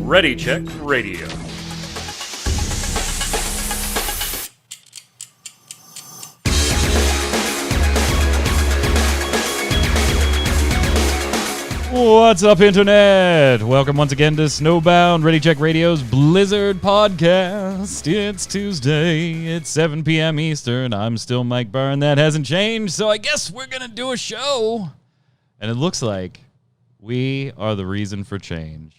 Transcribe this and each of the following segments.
Ready Check Radio. What's up, Internet? Welcome once again to Snowbound, Ready Check Radio's Blizzard podcast. It's Tuesday, it's 7 p.m. Eastern. I'm still Mike Byrne. That hasn't changed, so I guess we're going to do a show. And it looks like we are the reason for change.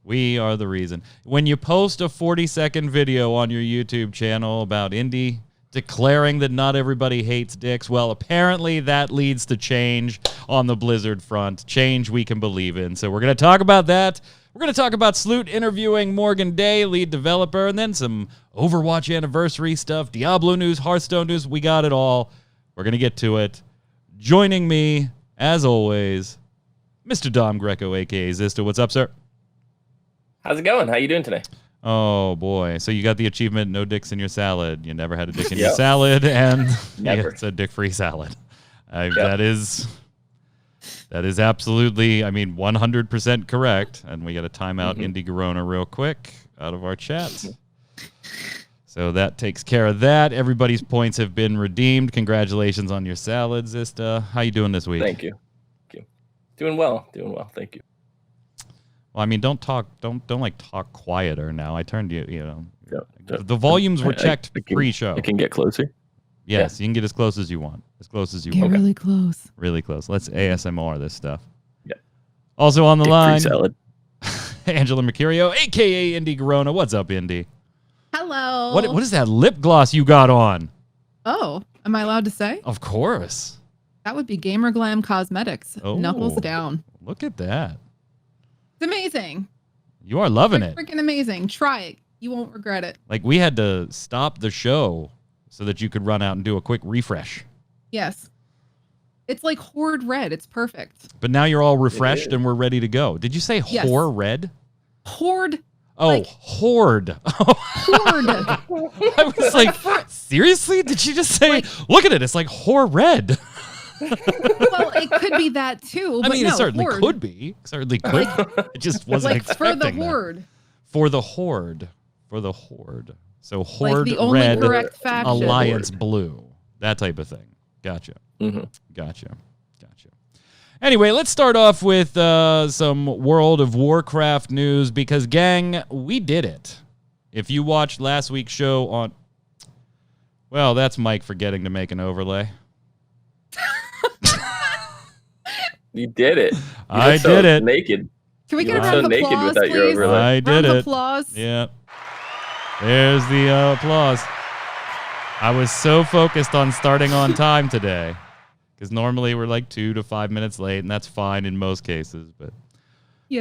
We are the reason. When you post a 40-second video on your YouTube channel about indie declaring that not everybody hates dicks, well, apparently that leads to change on the Blizzard front. Change we can believe in. So we're going to talk about that. We're going to talk about Sloot interviewing Morgan Day, lead developer, and then some Overwatch Anniversary stuff, Diablo news, Hearthstone news. We got it all. We're going to get to it. Joining me, as always, Mr. Dom Greco, a.k.a. Zista. What's up, sir? How's it going? How you doing today? Oh, boy. So you got the achievement, no dicks in your salad. You never had a dick in your salad, and it's a dick-free salad. That is absolutely, 100% correct. And we got to time out Indy Garona real quick out of our chat. So that takes care of that. Everybody's points have been redeemed. Congratulations on your salad, Zista. How you doing this week? Thank you. Doing well. Thank you. Well, don't talk quieter now. I turned the volumes were checked pre-show. I can get closer. Yes, You can get as close as you want. As close as you want. Really close. Really close. Let's ASMR this stuff. Yeah. Also on the line, salad. Angela Mercurio, a.k.a. Indy Garona. What's up, Indy? Hello. What is that lip gloss you got on? Oh, am I allowed to say? Of course. That would be Gamer Glam Cosmetics. Oh, Knuckles down. Look at that. It's amazing. You are loving it. Freaking amazing. Try it. You won't regret it. Like, we had to stop the show so that you could run out and do a quick refresh. Yes. It's like Horde Red. It's perfect. But now you're all refreshed and we're ready to go. Did you say Horde Red? Horde. Oh, like, Horde. Horde. I was like, seriously? Did she just say, look at it, it's like Horde Red? Well, it could be that too. But it certainly Horde. could be. Certainly could. It just wasn't expecting for the Horde. For the Horde. For the Horde. So Horde the only Red, correct faction. Alliance Blue. That type of thing. Gotcha. Gotcha. Anyway, let's start off with some World of Warcraft news because, gang, we did it. If you watched last week's show on... Well, that's Mike forgetting to make an overlay. You did it. I did it. Naked. Can we get a round of applause, without your please? overlay. I did it. Applause. Yeah. There's the applause. I was so focused on starting on time today because normally we're like 2 to 5 minutes late, and that's fine in most cases. But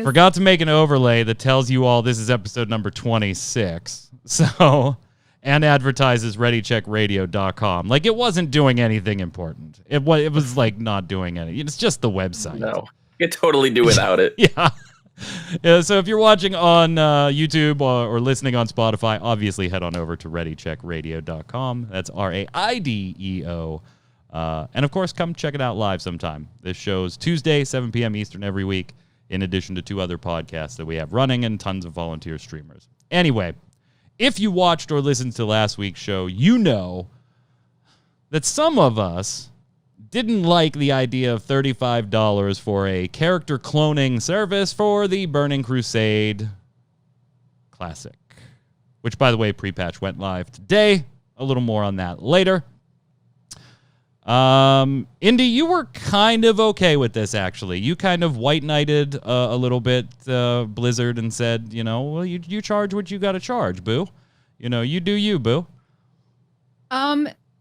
forgot to make an overlay that tells you all this is episode number 26. So, and advertises ReadyCheckRadio.com. Like, it wasn't doing anything important. It was like not doing anything. It's just the website. No, you could totally do without it. Yeah. So if you're watching on YouTube or listening on Spotify, obviously head on over to ReadyCheckRadio.com. That's RAIDEO. And, of course, come check it out live sometime. This show's Tuesday, 7 p.m. Eastern every week, in addition to 2 other podcasts that we have running and tons of volunteer streamers. Anyway, if you watched or listened to last week's show, you know that some of us didn't like the idea of $35 for a character cloning service for the Burning Crusade Classic, which, by the way, pre-patch went live today. A little more on that later. Indy, you were kind of okay with this, actually. You kind of white knighted a little bit Blizzard and said, well, you charge what you got to charge, boo. You do you, boo.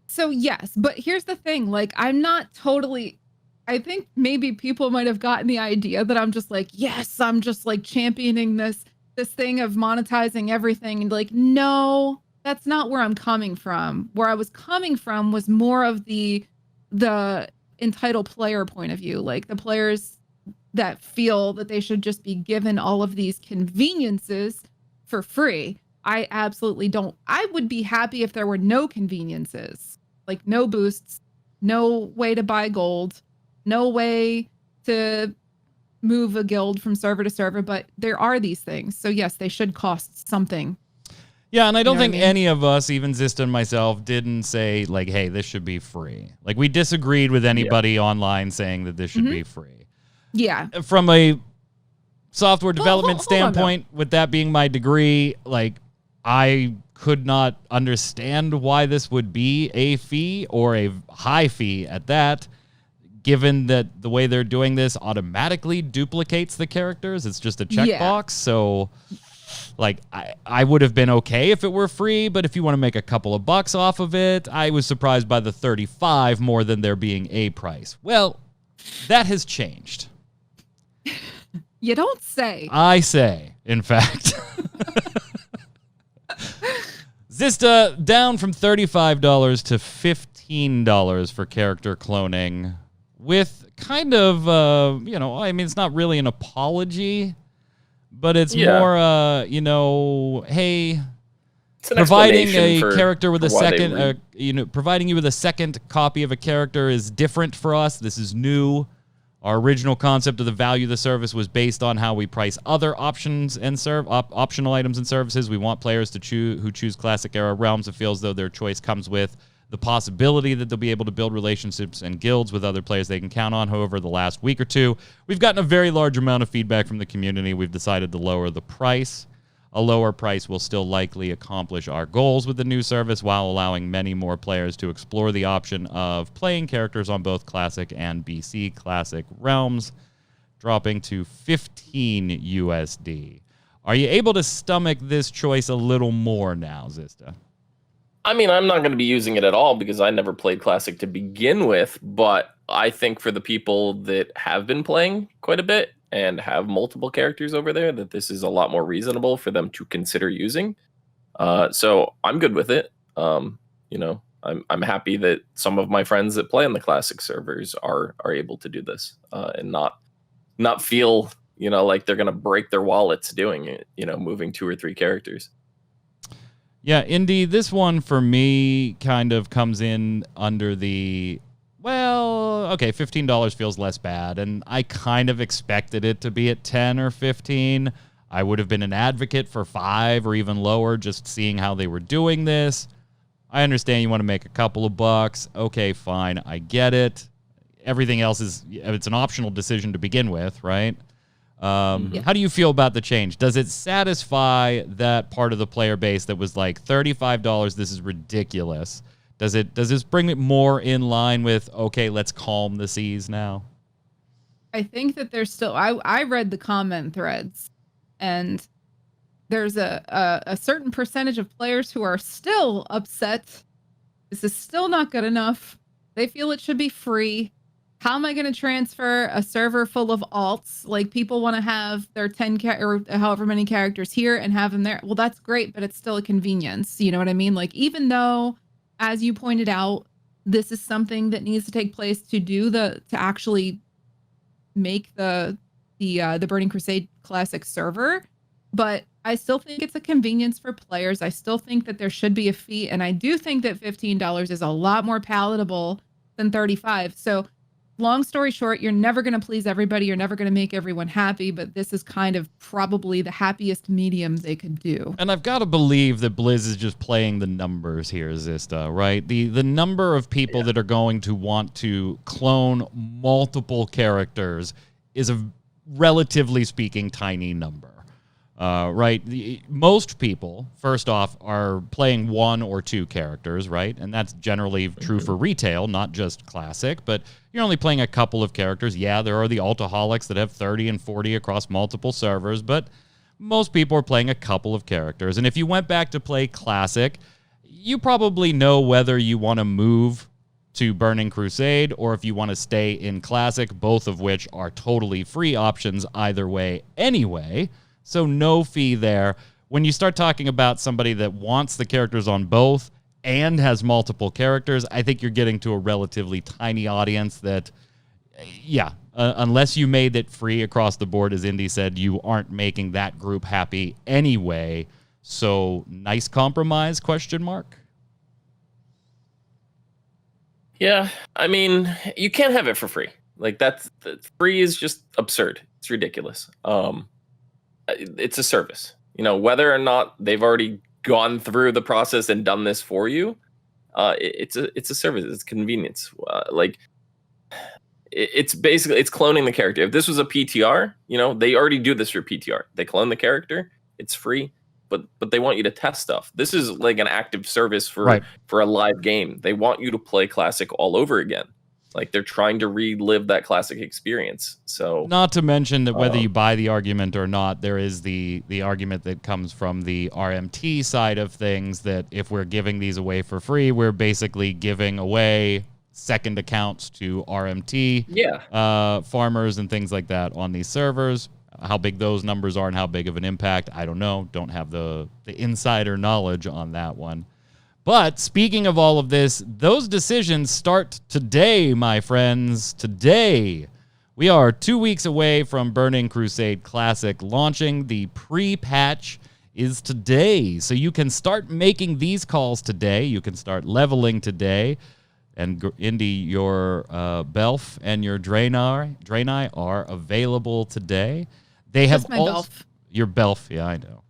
So yes, but here's the thing. Like, I'm not totally. I think maybe people might have gotten the idea that I'm just like, yes, I'm just like championing this thing of monetizing everything, and like, no, that's not where I'm coming from. Where I was coming from was more of the entitled player point of view, like the players that feel that they should just be given all of these conveniences for free. I absolutely don't. I would be happy if there were no conveniences, like no boosts, no way to buy gold, no way to move a guild from server to server, but there are these things. So yes, they should cost something. Yeah, and I don't You know what think I mean? any of us, even Zista and myself, didn't say, like, hey, this should be free. Like, we disagreed with anybody online saying that this should be free. Yeah. From a software development hold on, though. standpoint, with that being my degree, like, I could not understand why this would be a fee or a high fee at that, given that the way they're doing this automatically duplicates the characters. It's just a checkbox. So, like, I would have been okay if it were free, but if you want to make a couple of bucks off of it, I was surprised by the 35 more than there being a price. Well, that has changed. You don't say. I say, in fact. Zista down from $35 to $15 for character cloning with kind of, I mean, it's not really an apology, but it's more, hey, It's an providing explanation a character with a for why they second, providing you with a second copy of a character is different for us. This is new. Our original concept of the value of the service was based on how we price other options and optional items and services. We want players who choose classic era realms to feel as though their choice comes with the possibility that they'll be able to build relationships and guilds with other players they can count on. However, the last week or two, we've gotten a very large amount of feedback from the community. We've decided to lower the price. A lower price will still likely accomplish our goals with the new service while allowing many more players to explore the option of playing characters on both Classic and BC Classic realms, dropping to 15 USD. Are you able to stomach this choice a little more now, Zista? I mean, I'm not going to be using it at all because I never played Classic to begin with, but I think for the people that have been playing quite a bit and have multiple characters over there, that this is a lot more reasonable for them to consider using. So I'm good with it. I'm happy that some of my friends that play on the Classic servers are able to do this and not feel like they're going to break their wallets doing it. Moving 2 or 3 characters. Yeah, Indy, this one for me kind of comes in under the, well, okay, $15 feels less bad, and I kind of expected it to be at 10 or 15. I would have been an advocate for 5 or even lower, just seeing how they were doing this. I understand you want to make a couple of bucks. Okay, fine, I get it. Everything else it's an optional decision to begin with, right? How do you feel about the change? Does it satisfy that part of the player base that was like $35, this is ridiculous? Does this bring it more in line with, okay, let's calm the seas now? I think that there's still, I read the comment threads, and there's a certain percentage of players who are still upset. This is still not good enough. They feel it should be free. How am I going to transfer a server full of alts? Like, people want to have their 10 or however many characters here and have them there. Well, that's great, but it's still a convenience. You know what I mean? Like, even though, as you pointed out, this is something that needs to take place to actually make the Burning Crusade Classic server, but I still think it's a convenience for players. I still think that there should be a fee, and I do think that $15 is a lot more palatable than $35. So, long story short, you're never going to please everybody. You're never going to make everyone happy, but this is kind of probably the happiest medium they could do. And I've got to believe that Blizz is just playing the numbers here, Zista, right? The number of people that are going to want to clone multiple characters is a, relatively speaking, tiny number. Right? Most people, first off, are playing 1 or 2 characters, right? And that's generally true for retail, not just Classic, but you're only playing a couple of characters. Yeah, there are the Altaholics that have 30 and 40 across multiple servers, but most people are playing a couple of characters. And if you went back to play Classic, you probably know whether you want to move to Burning Crusade or if you want to stay in Classic, both of which are totally free options either way anyway. So no fee there. When you start talking about somebody that wants the characters on both and has multiple characters, I think you're getting to a relatively tiny audience that, unless you made it free across the board, as Indy said, you aren't making that group happy anyway. So nice compromise, ? Yeah, I mean, you can't have it for free. Like that's free is just absurd. It's ridiculous. It's a service. Whether or not they've already gone through the process and done this for you, it's a service. It's convenience. It's basically cloning the character. If this was a PTR, they already do this for PTR. They clone the character. It's free, but they want you to test stuff. This is like an active service for a live game. They want you to play Classic all over again. Like they're trying to relive that Classic experience. So, not to mention that whether you buy the argument or not, there is the argument that comes from the RMT side of things that if we're giving these away for free, we're basically giving away second accounts to RMT farmers and things like that on these servers. How big those numbers are and how big of an impact, I don't know. Don't have the insider knowledge on that one. But speaking of all of this, those decisions start today, my friends. Today. We are 2 weeks away from Burning Crusade Classic launching. The pre-patch is today. So you can start making these calls today. You can start leveling today. And Indy, your Belf and your Draenei are available today. They have your Belf, yeah, I know.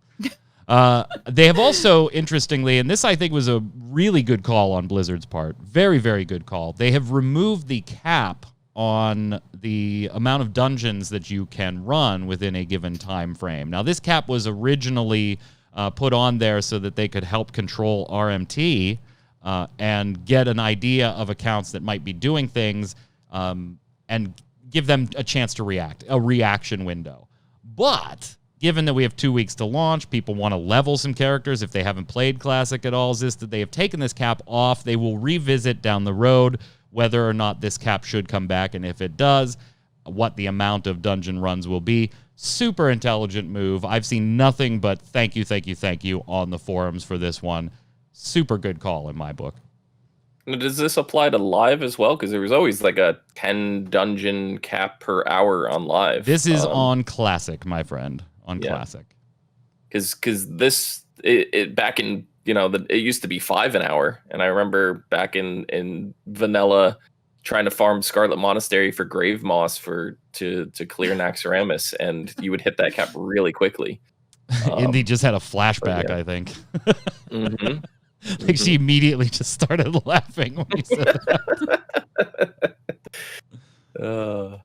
They have also, interestingly, and this I think was a really good call on Blizzard's part, very, very good call. They have removed the cap on the amount of dungeons that you can run within a given time frame. Now, this cap was originally put on there so that they could help control RMT and get an idea of accounts that might be doing things and give them a chance to react, a reaction window. But given that we have 2 weeks to launch, people want to level some characters if they haven't played Classic at all. Is this that they have taken this cap off? They will revisit down the road whether or not this cap should come back, and if it does, what the amount of dungeon runs will be. Super intelligent move. I've seen nothing but thank you on the forums for this one. Super good call in my book. Now, does this apply to live as well? Because there was always like a 10 dungeon cap per hour on live. This is on Classic, my friend. On Classic. Because this, back in, it used to be 5 an hour. And I remember back in Vanilla trying to farm Scarlet Monastery for Grave Moss to clear Naxxramas, and you would hit that cap really quickly. Indy just had a flashback, I think. Mm-hmm. Like she immediately just started laughing when he said that.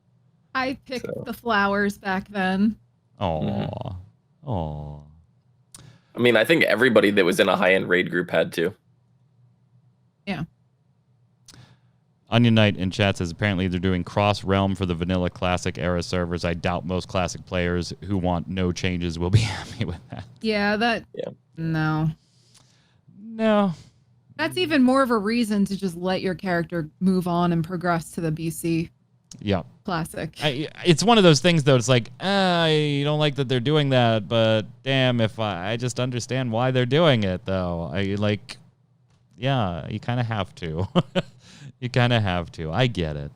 I picked the flowers back then. Aw. Aw. I mean, I think everybody that was in a high-end raid group had to. Yeah. Onion Knight in chat says apparently they're doing cross-realm for the vanilla Classic era servers. I doubt most Classic players who want no changes will be happy with that. Yeah, no. No. That's even more of a reason to just let your character move on and progress to the BC Classic. It's one of those things, though. It's like, I don't like that they're doing that, but damn, if I just understand why they're doing it, though. You kind of have to. You kind of have to. I get it.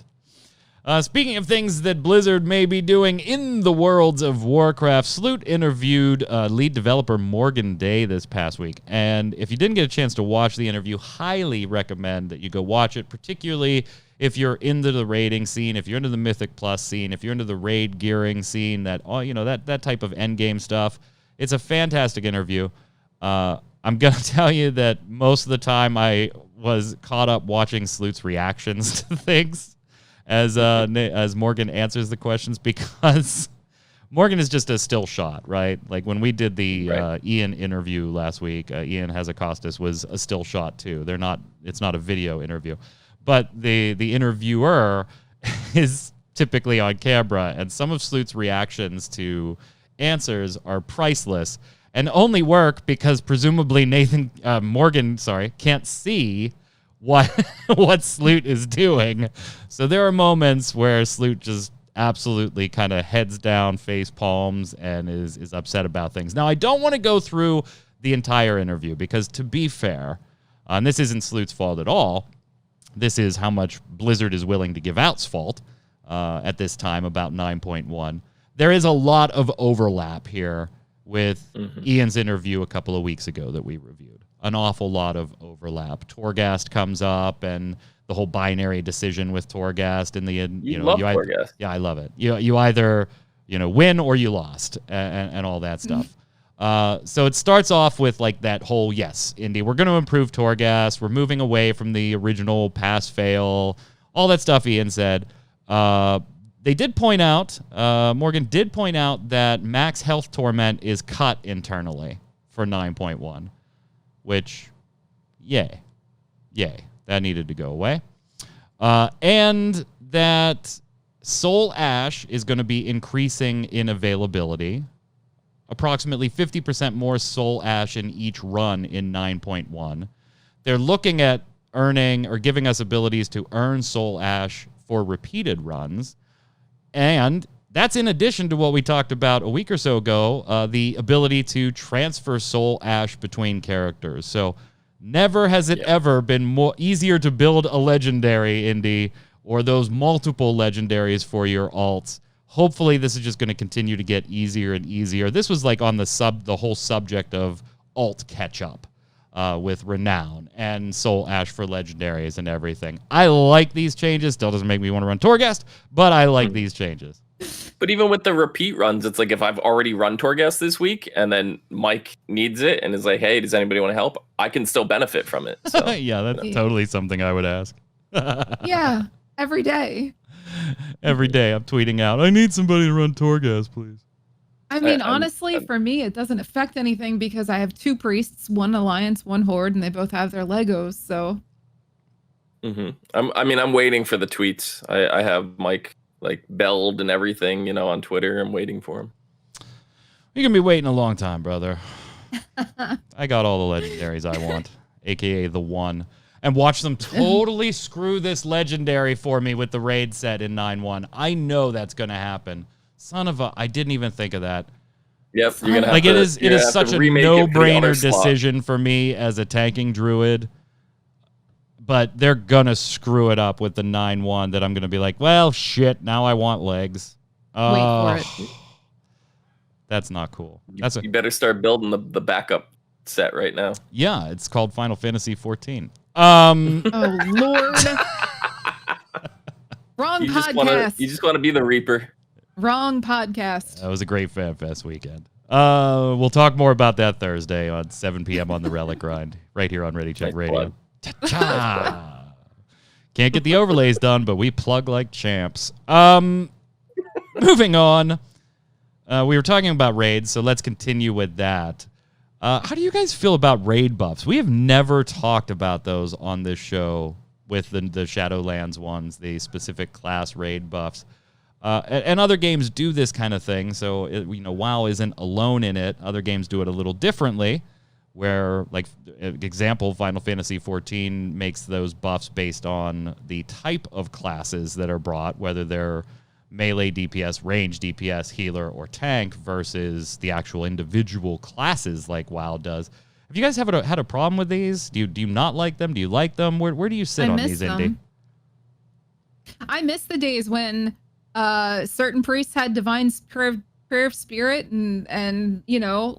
Speaking of things that Blizzard may be doing in the worlds of Warcraft, Sloot interviewed lead developer Morgan Day this past week. And if you didn't get a chance to watch the interview, highly recommend that you go watch it, particularly if you're into the raiding scene, if you're into the Mythic Plus scene, if you're into the raid gearing scene, that type of endgame stuff. It's a fantastic interview. I'm going to tell you that most of the time I was caught up watching Sloot's reactions to things. As Morgan answers the questions, because Morgan is just a still shot, right? Like when we did the Ian interview last week, Ian Hazakostas was a still shot too. It's not a video interview, but the interviewer is typically on camera, and some of Sloot's reactions to answers are priceless and only work because presumably Morgan can't see what Sloot is doing. So there are moments where Sloot just absolutely kind of heads down, face palms, and is upset about things. Now, I don't want to go through the entire interview because, to be fair, and this isn't Sloot's fault at all, this is how much Blizzard is willing to give out's fault at this time, about 9.1. There is a lot of overlap here with Ian's interview a couple of weeks ago that we reviewed. An awful lot of overlap. Torghast comes up, and the whole binary decision with Torghast in the end. You love Torghast. Yeah, I love it. You either win or you lost, and all that stuff. So it starts off with like that whole, yes, Indy, we're going to improve Torghast. We're moving away from the original pass fail, all that stuff Ian said. They did point out, Morgan did point out that max health torment is cut internally for 9.1, which, yay. That needed to go away. And that Soul Ash is going to be increasing in availability. Approximately 50% more Soul Ash in each run in 9.1. They're looking at earning or giving us abilities to earn Soul Ash for repeated runs. And that's in addition to what we talked about a week or so ago, the ability to transfer Soul Ash between characters. So never has it ever been easier to build a legendary, Indy, or those multiple legendaries for your alts. Hopefully this is just going to continue to get easier and easier. This was like on the whole subject of alt catch-up with Renown and Soul Ash for legendaries and everything. I like these changes. Still doesn't make me want to run Torghast, but I like these changes. But even with the repeat runs, it's like if I've already run Torghast this week and then Mike needs it and is like, hey, does anybody want to help? I can still benefit from it. So, yeah, that's totally something I would ask. Yeah, every day. Every day I'm tweeting out, I need somebody to run Torghast, please. I mean, honestly, for me, it doesn't affect anything because I have 2 priests, 1 alliance, 1 horde, and they both have their Legos, so. I'm waiting for the tweets. I have Mike like belled and everything, on Twitter. I'm waiting for him. You're going to be waiting a long time, brother. I got all the legendaries I want, a.k.a. the one. And watch them totally screw this legendary for me with the raid set in 9.1. I know that's going to happen. Son of a... I didn't even think of that. Yep. You're gonna have like, it is such a no-brainer decision for me as a tanking druid. But they're going to screw it up with the 9.1 that I'm going to be like, well, shit, now I want legs. Wait for it. That's not cool. You better start building the backup set right now. Yeah, it's called Final Fantasy 14. Oh, Lord. Wrong podcast. You just want to be the Reaper. Wrong podcast. That was a great FanFest weekend. We'll talk more about that Thursday on 7 p.m. on the Relic Grind, right here on Ready Check Radio. Ta-cha! Can't get the overlays done, but we plug like champs. Moving on. We were talking about raids, so let's continue with that. How do you guys feel about raid buffs? We have never talked about those on this show with the Shadowlands ones, the specific class raid buffs. And other games do this kind of thing, so WoW isn't alone in it. Other games do it a little differently, where, like, example, Final Fantasy 14 makes those buffs based on the type of classes that are brought, whether they're melee DPS, range DPS, healer, or tank versus the actual individual classes like WoW does. Have you guys had a problem with these? Do you not like them? Do you like them? Where do you sit on these, Indy? I miss the days when certain priests had divine prayer of spirit and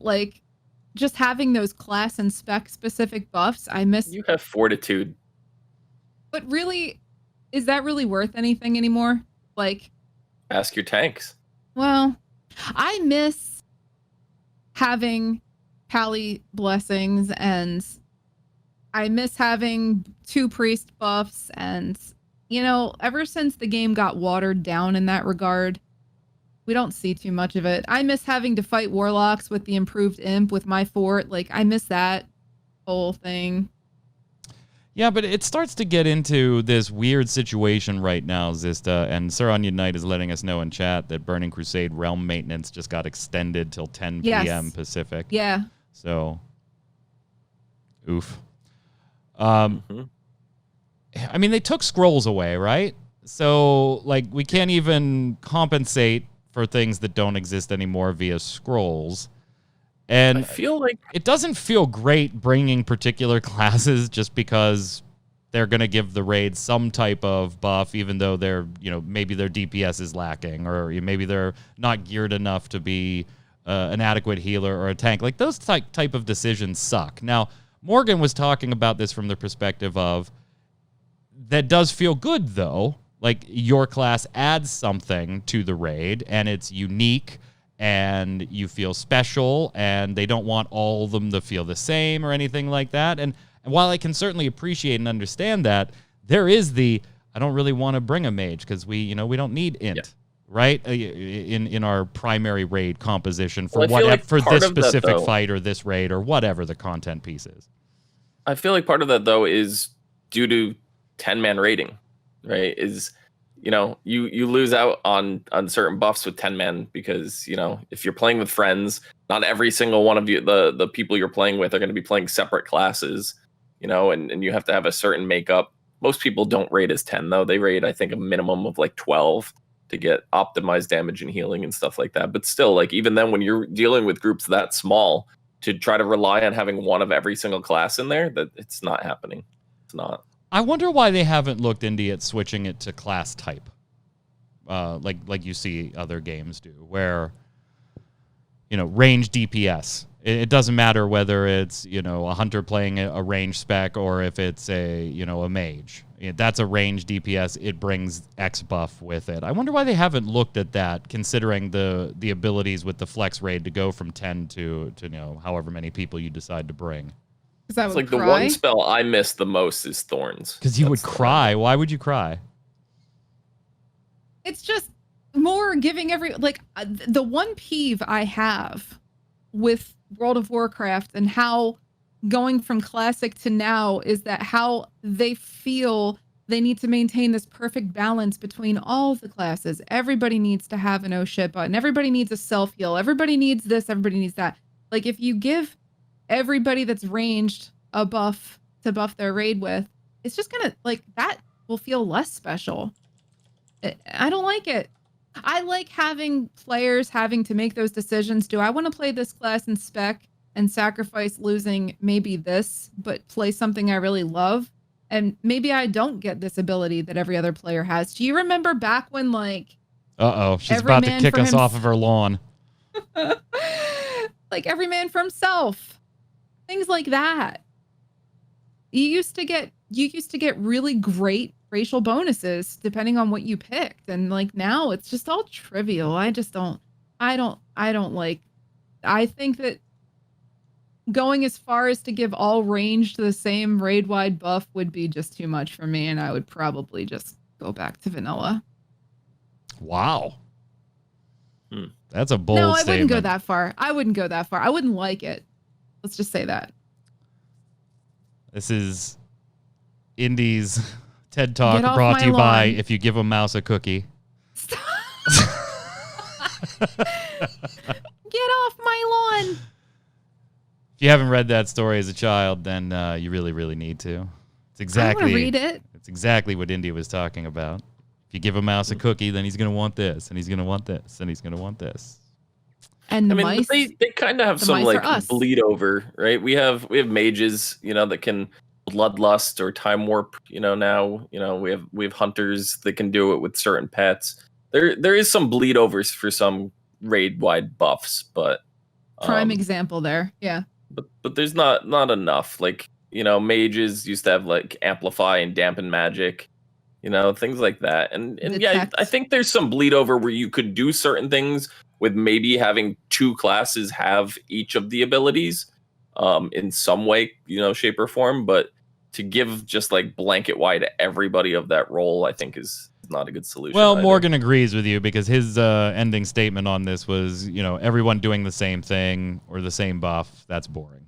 like just having those class and spec specific buffs. I miss. You have fortitude. But really, is that really worth anything anymore? Like, ask your tanks. Well, I miss having Pally blessings, and I miss having 2 priest buffs, and ever since the game got watered down in that regard, we don't see too much of it. I miss having to fight warlocks with the improved imp with my fort. Like, I miss that whole thing. Yeah, but it starts to get into this weird situation right now, Zista, and Sir Onion Knight is letting us know in chat that Burning Crusade Realm Maintenance just got extended till 10 p.m. Pacific. Yeah. So, oof. I mean, they took scrolls away, right? So, like, we can't even compensate for things that don't exist anymore via scrolls. And I feel like it doesn't feel great bringing particular classes just because they're going to give the raid some type of buff, even though they're, maybe their DPS is lacking, or maybe they're not geared enough to be an adequate healer or a tank. Like, those type of decisions suck. Now, Morgan was talking about this from the perspective of that does feel good, though. Like, your class adds something to the raid, and it's unique, and you feel special, and they don't want all of them to feel the same or anything like that. And while I can certainly appreciate and understand that, there is I don't really want to bring a mage because we don't need int, right? In our primary raid composition for for this specific fight or this raid or whatever the content piece is. I feel like part of that, though, is due to 10-man raiding, right? Is you lose out on certain buffs with 10-man because, if you're playing with friends, not every single one of you, the people you're playing with are going to be playing separate classes, and you have to have a certain makeup. Most people don't raid as 10, though. They raid, I think, a minimum of like 12 to get optimized damage and healing and stuff like that. But still, like, even then, when you're dealing with groups that small, to try to rely on having one of every single class in there, that it's not happening. It's not. I wonder why they haven't looked into it, switching it to class type, like you see other games do, where, range DPS. It doesn't matter whether it's, a hunter playing a range spec or if it's a mage. That's a range DPS. It brings X buff with it. I wonder why they haven't looked at that, considering the abilities with the flex raid to go from 10 to however many people you decide to bring. Because I would like cry. The one spell I miss the most is Thorns. Because you would cry. Why would you cry? It's just more giving the one peeve I have with World of Warcraft and how going from classic to now is that how they feel they need to maintain this perfect balance between all of the classes. Everybody needs to have an oh shit button. Everybody needs a self heal. Everybody needs this. Everybody needs that. Like, if you give everybody that's ranged a buff to buff their raid with, it's just gonna, like, that will feel less special. I don't like it. I like having players having to make those decisions. Do I want to play this class in spec and sacrifice losing maybe this, but play something I really love? And maybe I don't get this ability that every other player has. Do you remember back when, like... Uh-oh, she's about to kick us off of her lawn. Like, every man for himself. Things like that. You used to get really great racial bonuses depending on what you picked, and like now it's just all trivial. I think that going as far as to give all ranged the same raid wide buff would be just too much for me, and I would probably just go back to vanilla. Wow. That's a bold statement. No, I wouldn't go that far. I wouldn't like it. Let's just say that. This is Indy's TED Talk brought to you by If You Give a Mouse a Cookie. Stop. Get off my lawn. If you haven't read that story as a child, then you really, really need to. It's exactly, I want to read it. It's exactly what Indy was talking about. If you give a mouse a cookie, then he's going to want this, and he's going to want this, and he's going to want this. And the mice, they kind of have some like bleed over, right? We have mages, that can bloodlust or time warp. Now we have hunters that can do it with certain pets. There is some bleed overs for some raid wide buffs, but prime example there, yeah. But there's not enough. Like, mages used to have like amplify and dampen magic, things like that. And yeah, I think there's some bleed over where you could do certain things with maybe having two classes have each of the abilities in some way, shape or form. But to give just like blanket wide to everybody of that role, I think is not a good solution. Well, either. Morgan agrees with you because his ending statement on this was, everyone doing the same thing or the same buff, that's boring.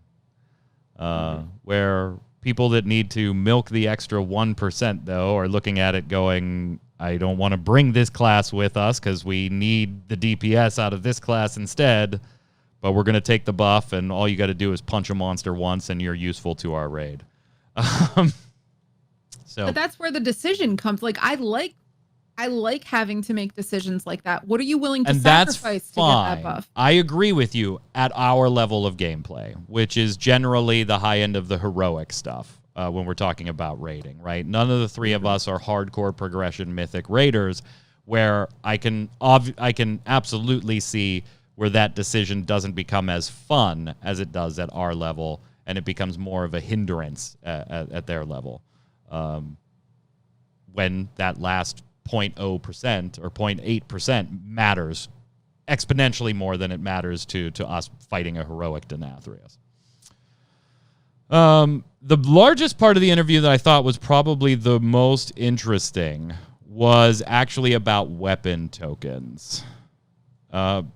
Where people that need to milk the extra 1%, though, are looking at it going, I don't want to bring this class with us because we need the DPS out of this class instead, but we're going to take the buff, and all you got to do is punch a monster once, and you're useful to our raid. But that's where the decision comes. Like, I like having to make decisions like that. What are you willing to sacrifice to get that buff? I agree with you at our level of gameplay, which is generally the high end of the heroic stuff when we're talking about raiding, right? None of the three of us are hardcore progression mythic raiders, where I can absolutely see where that decision doesn't become as fun as it does at our level, and it becomes more of a hindrance at their level. when that last 0.0% or 0.8% matters exponentially more than it matters to us fighting a heroic Denathrius. The largest part of the interview that I thought was probably the most interesting was actually about weapon tokens.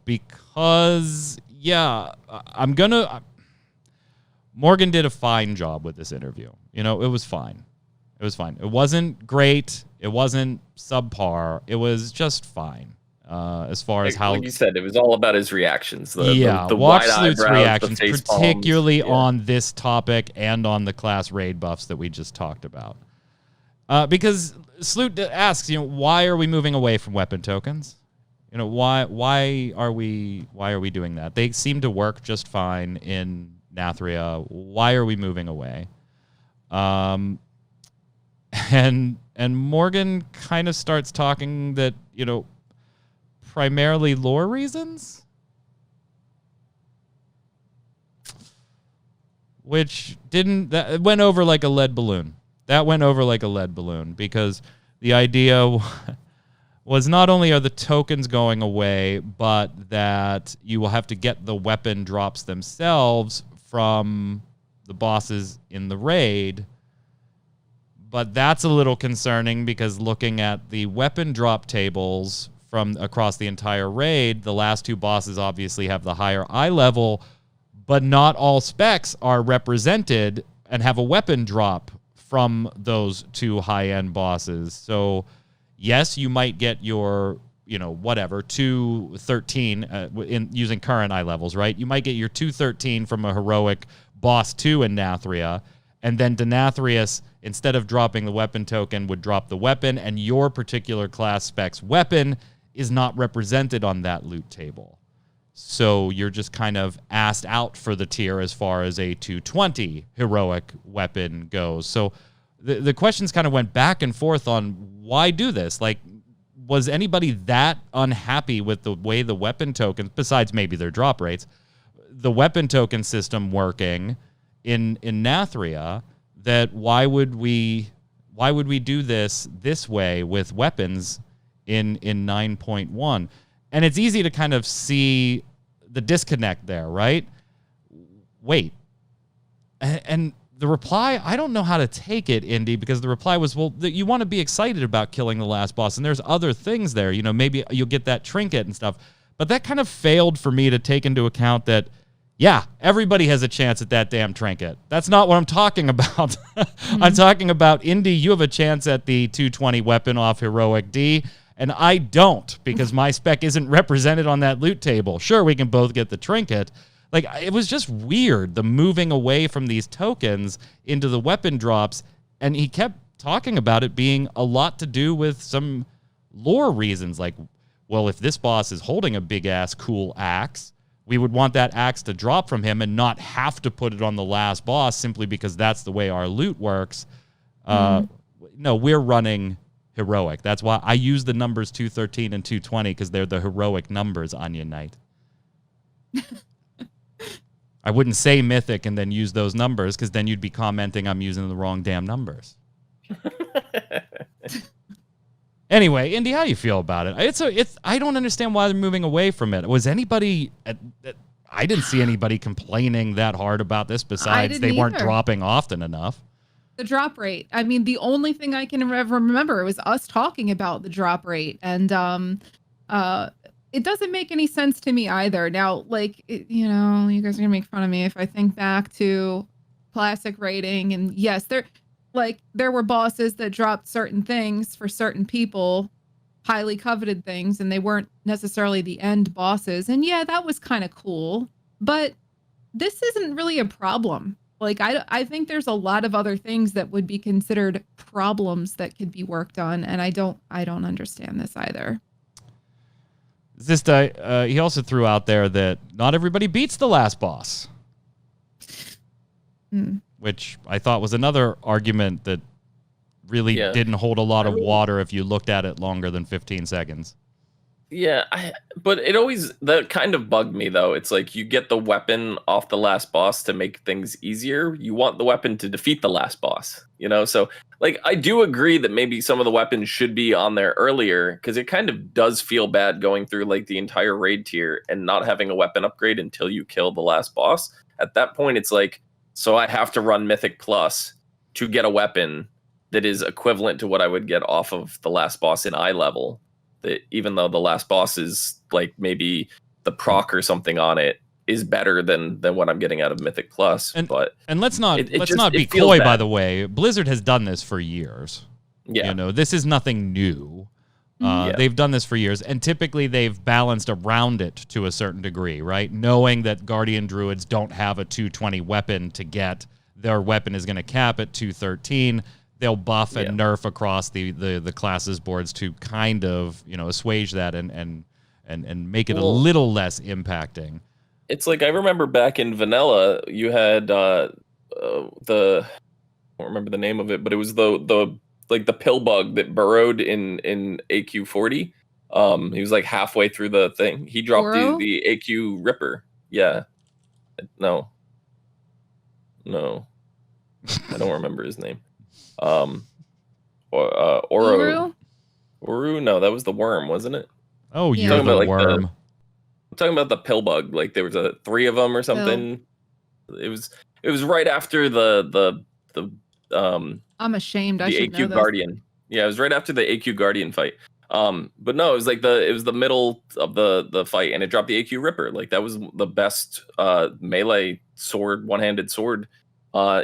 Because, yeah, Morgan did a fine job with this interview. You know, it was fine. It was fine. It wasn't great. It wasn't subpar. It was just fine. As far as how, like you said, it was all about his reactions. The watch wide Sloot's eyebrows, reactions, the face particularly palms. on this topic and on the class raid buffs that we just talked about. Because Sloot asks, you know, why are we moving away from weapon tokens? You know, why are we doing that? They seem to work just fine in Nathria. Why are we moving away? And Morgan kind of starts talking that, you know, primarily lore reasons, which that went over like a lead balloon. That went over like a lead balloon because the idea was not only are the tokens going away, but that you will have to get the weapon drops themselves from the bosses in the raid. But that's a little concerning because looking at the weapon drop tables from across the entire raid, the last two bosses obviously have the higher eye level, but not all specs are represented and have a weapon drop from those two high-end bosses. So, yes, you might get your, you know, whatever, 213 in using current eye levels, right? You might get your 213 from a heroic boss 2 in Nathria, and then Denathrius, instead of dropping the weapon token, would drop the weapon, and your particular class spec's weapon is not represented on that loot table. So you're just kind of asked out for the tier as far as a 220 heroic weapon goes. So the questions kind of went back and forth on why do this? Like, was anybody that unhappy with the way the weapon tokens, besides maybe their drop rates, the weapon token system working in Nathria, that why would we do this way with weapons in 9.1? And it's easy to kind of see the disconnect there, right? Wait. And the reply, I don't know how to take it, Indy, because the reply was, well, you want to be excited about killing the last boss, and there's other things there. You know, maybe you'll get that trinket and stuff. But that kind of failed for me to take into account that, yeah, everybody has a chance at that damn trinket. That's not what I'm talking about. I'm talking about, Indy, you have a chance at the 220 weapon off Heroic D, and I don't, because my spec isn't represented on that loot table. Sure, we can both get the trinket. Like, it was just weird, the moving away from these tokens into the weapon drops, and he kept talking about it being a lot to do with some lore reasons. Like, well, if this boss is holding a big-ass cool axe, we would want that axe to drop from him and not have to put it on the last boss simply because that's the way our loot works. No, we're running heroic. That's why I use the numbers 213 and 220, because they're the heroic numbers, Anya Knight. I wouldn't say mythic and then use those numbers, because then you'd be commenting I'm using the wrong damn numbers. Anyway, Indy, how do you feel about it? I don't understand why they're moving away from it. Was anybody... I didn't see anybody complaining that hard about this, besides they weren't dropping often enough. The drop rate. I mean, the only thing I can remember was us talking about the drop rate, and it doesn't make any sense to me either. Now, like, you know, you guys are gonna make fun of me if I think back to classic rating, and yes, there were bosses that dropped certain things for certain people, highly coveted things, and they weren't necessarily the end bosses. And yeah, that was kind of cool, but this isn't really a problem. Like, I think there's a lot of other things that would be considered problems that could be worked on, and I don't understand this either. This he also threw out there that not everybody beats the last boss, which I thought was another argument that really didn't hold a lot of water if you looked at it longer than 15 seconds. Yeah, but that kind of bugged me, though. It's like, you get the weapon off the last boss to make things easier. You want the weapon to defeat the last boss, you know? So, like, I do agree that maybe some of the weapons should be on there earlier, because it kind of does feel bad going through like the entire raid tier and not having a weapon upgrade until you kill the last boss. At that point, it's like, so I have to run Mythic Plus to get a weapon that is equivalent to what I would get off of the last boss in eye level. That even though the last boss is like maybe the proc or something on it is better than what I'm getting out of Mythic Plus. And but let's not just, be coy, by the way. Blizzard has done this for years. Yeah. You know, this is nothing new. Yeah. They've done this for years, and typically they've balanced around it to a certain degree, right? Knowing that Guardian Druids don't have a 220 weapon to get, their weapon is going to cap at 213. They'll buff and nerf across the classes boards to kind of, you know, assuage that and make it a little less impacting. It's like, I remember back in Vanilla, you had I don't remember the name of it, but it was the like the pill bug that burrowed in AQ40. He was like halfway through the thing. He dropped the AQ Ripper. Yeah. No. I don't remember his name. Oro. No, that was the worm, wasn't it? Oh, you're the worm. I'm talking about the pill bug. Like there was 3 of them or something. It was right after the I'm ashamed. I the should know AQ this. Guardian. Yeah, it was right after the AQ Guardian fight. But no, it was like the middle of the fight, and it dropped the AQ Ripper. Like that was the best melee sword, one-handed sword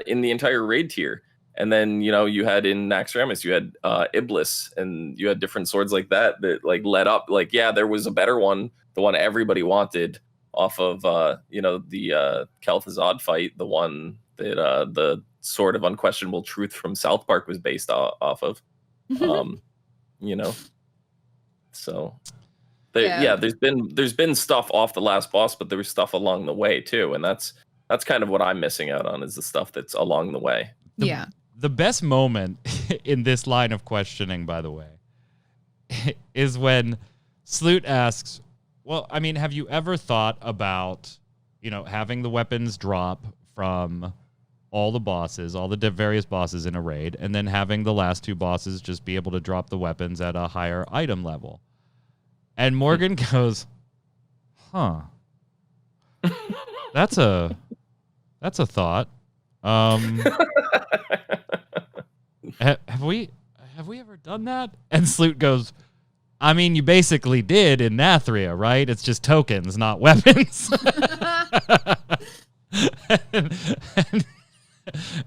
in the entire raid tier. And then, you know, you had in Naxxramas, you had Iblis, and you had different swords like that like led up. Like, yeah, there was a better one, the one everybody wanted off of, you know, the Kel'Thuzad fight, the one that the Sword of Unquestionable Truth from South Park was based off of. You know, so there's been stuff off the last boss, but there was stuff along the way too, and that's kind of what I'm missing out on, is the stuff that's along the way. The best moment in this line of questioning, by the way, is when Sloot asks, well, I mean, have you ever thought about, you know, having the weapons drop from all the bosses, all the various bosses in a raid, and then having the last 2 bosses just be able to drop the weapons at a higher item level? And Morgan goes, huh. That's a thought. Have we ever done that? And Sloot goes, I mean, you basically did in Nathria, right? It's just tokens, not weapons.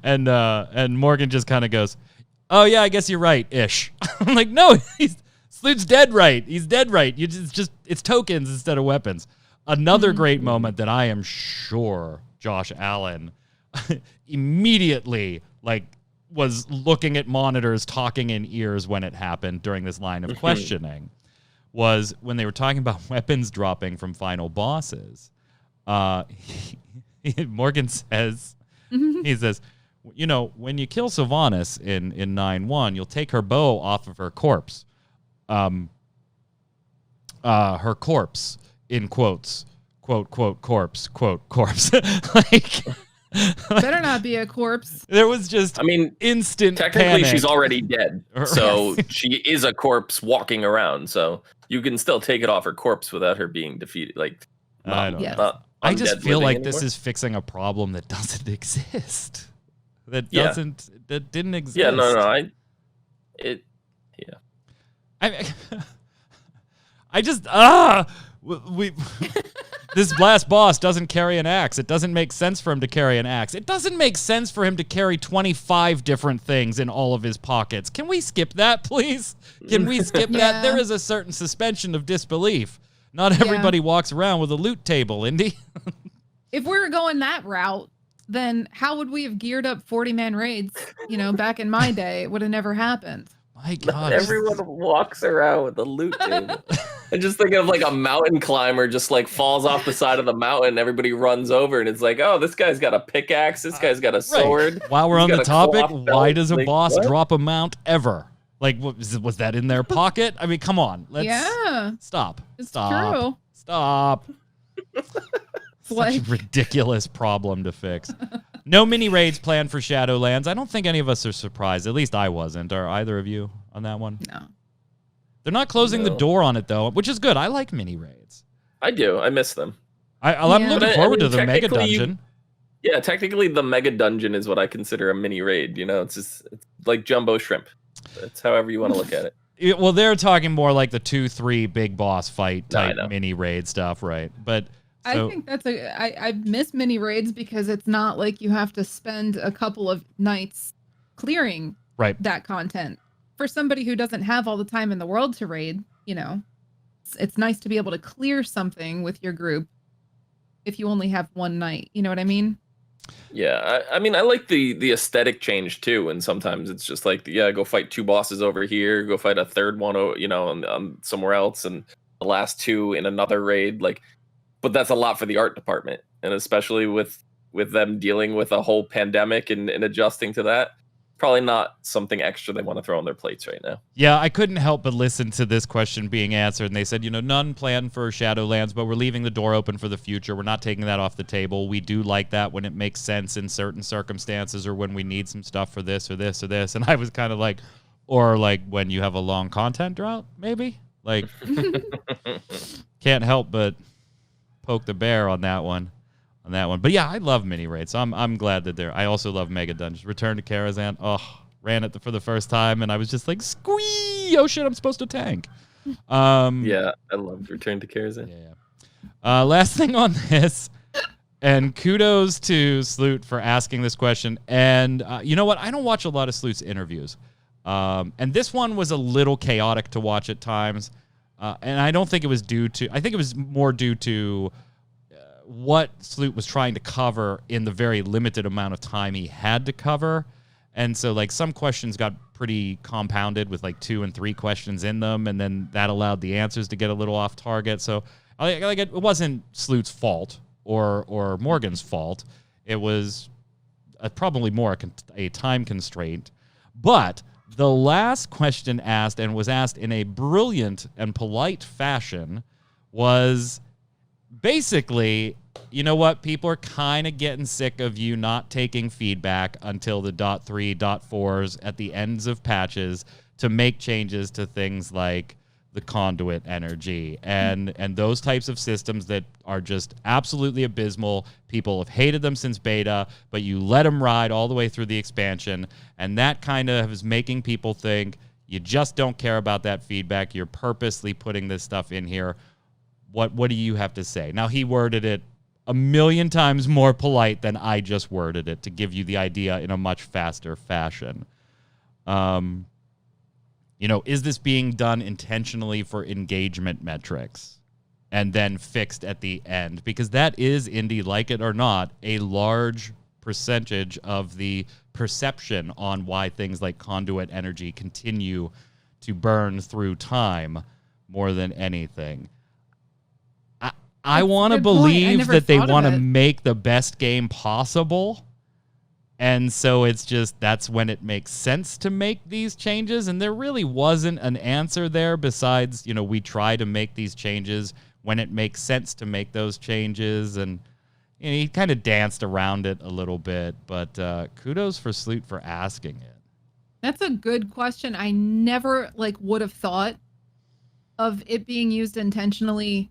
and Morgan just kind of goes, oh yeah, I guess you're right, ish. I'm like, no, Sloot's dead right. He's dead right. It's tokens instead of weapons. Another great moment that I am sure Josh Allen immediately was looking at monitors, talking in ears when it happened during this line of questioning, was when they were talking about weapons dropping from final bosses. Morgan says, he says, you know, when you kill Sylvanas in 9-1, you'll take her bow off of her corpse. Her corpse, in quotes, quote, corpse, quote, corpse. Better not be a corpse. There was just, I mean, instant technically panic. She's already dead, so she is a corpse walking around. So you can still take it off her corpse without her being defeated. Like, I don't know. I just feel like this is fixing a problem that doesn't exist. That didn't exist. Yeah, no. This last boss doesn't carry an axe. It doesn't make sense for him to carry an axe. It doesn't make sense for him to carry 25 different things in all of his pockets. Can we skip that, please? Can we skip that? There is a certain suspension of disbelief. Not everybody walks around with a loot table, Indy. If we were going that route, then how would we have geared up 40-man raids? You know, back in my day, it would have never happened. My God. Everyone walks around with a loot table. I just think of like a mountain climber just like falls off the side of the mountain. Everybody runs over and it's like, oh, this guy's got a pickaxe. This guy's got a sword. While we're on the topic, why does a boss drop a mount ever? Like, was that in their pocket? I mean, come on. Stop. It's true. Stop. Such a ridiculous problem to fix. No mini raids planned for Shadowlands. I don't think any of us are surprised. At least I wasn't. Are either of you on that one? No. They're not closing the door on it, though, which is good. I like mini raids. I do. I miss them. I'm looking forward to the mega dungeon. Yeah, technically the mega dungeon is what I consider a mini raid. You know, it's like jumbo shrimp. It's however you want to look at it. Well, they're talking more like the 2-3 big boss fight type mini raid stuff, right? But I think that's I miss mini raids because it's not like you have to spend a couple of nights clearing that content. For somebody who doesn't have all the time in the world to raid, you know, it's nice to be able to clear something with your group if you only have one night. You know what I mean? Yeah, I mean, I like the aesthetic change too, and sometimes it's just like, yeah, go fight 2 bosses over here, go fight a third one, you know, on somewhere else, and the last 2 in another raid. Like, but that's a lot for the art department, and especially with them dealing with a whole pandemic and adjusting to that, probably not something extra they want to throw on their plates right now. Yeah, I couldn't help but listen to this question being answered, and they said, you know, none planned for Shadowlands, but we're leaving the door open for the future. We're not taking that off the table. We do like that when it makes sense in certain circumstances or when we need some stuff for this or this or this. And I was kind of like, or like when you have a long content drought, maybe? Like, can't help but poke the bear on that one. But yeah, I love mini raids. So I'm glad that I also love mega dungeons. Return to Karazhan. Oh, ran it for the first time, and I was just like, squee! Oh shit, I'm supposed to tank. Yeah, I loved Return to Karazhan. Yeah. Last thing on this, and kudos to Sloot for asking this question. And you know what? I don't watch a lot of Sloot's interviews, and this one was a little chaotic to watch at times. And I don't think it was due to. I think it was more due to what Sloot was trying to cover in the very limited amount of time he had to cover. And so like some questions got pretty compounded with like 2 and 3 questions in them, and then that allowed the answers to get a little off target. So like it wasn't Sloot's fault or Morgan's fault. It was probably more a time constraint. But the last question asked, and was asked in a brilliant and polite fashion, was basically, you know what? People are kind of getting sick of you not taking feedback until the .3, .4s at the ends of patches to make changes to things like the conduit energy and those types of systems that are just absolutely abysmal. People have hated them since beta, but you let them ride all the way through the expansion, and that kind of is making people think you just don't care about that feedback. You're purposely putting this stuff in here. What do you have to say? Now, he worded it a million times more polite than I just worded it to give you the idea in a much faster fashion. You know, is this being done intentionally for engagement metrics and then fixed at the end? Because that is, Indy, like it or not, a large percentage of the perception on why things like conduit energy continue to burn through time more than anything. I want to believe that they want to make the best game possible. And so it's just, that's when it makes sense to make these changes. And there really wasn't an answer there besides, you know, we try to make these changes when it makes sense to make those changes. And you know, he kind of danced around it a little bit, but kudos for Sloot for asking it. That's a good question. I never would have thought of it being used intentionally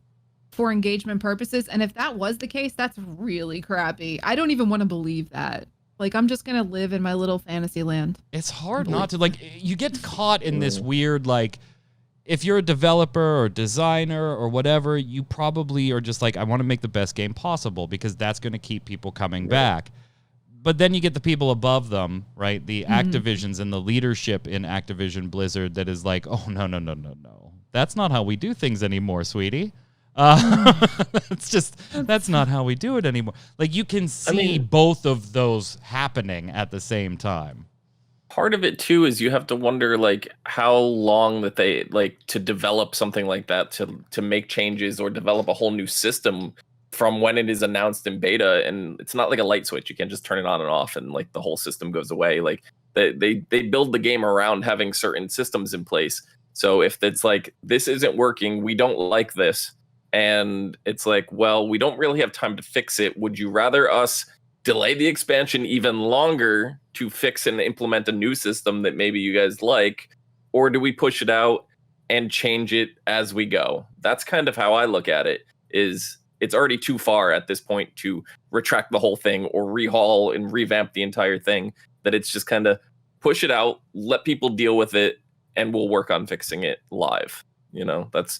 for engagement purposes. And if that was the case, that's really crappy. I don't even want to believe that. I'm just going to live in my little fantasy land. It's hard not to. You get caught in this weird, if you're a developer or designer or whatever, you probably are just I want to make the best game possible because that's going to keep people coming back. But then you get the people above them, right? The Activisions and the leadership in Activision Blizzard that is oh, no. That's not how we do things anymore, sweetie. It's just, that's not how we do it anymore. You can see both of those happening at the same time. Part of it too is you have to wonder how long that they to develop something like that, to make changes or develop a whole new system from when it is announced in beta. And it's not like a light switch. You can't just turn it on and off and the whole system goes away. They build the game around having certain systems in place. So if it's this isn't working, we don't like this. And it's well, we don't really have time to fix it. Would you rather us delay the expansion even longer to fix and implement a new system that maybe you guys like, or do we push it out and change it as we go? That's kind of how I look at it. Is it's already too far at this point to retract the whole thing or rehaul and revamp the entire thing, that it's just kind of push it out, let people deal with it, and we'll work on fixing it live. You know, that's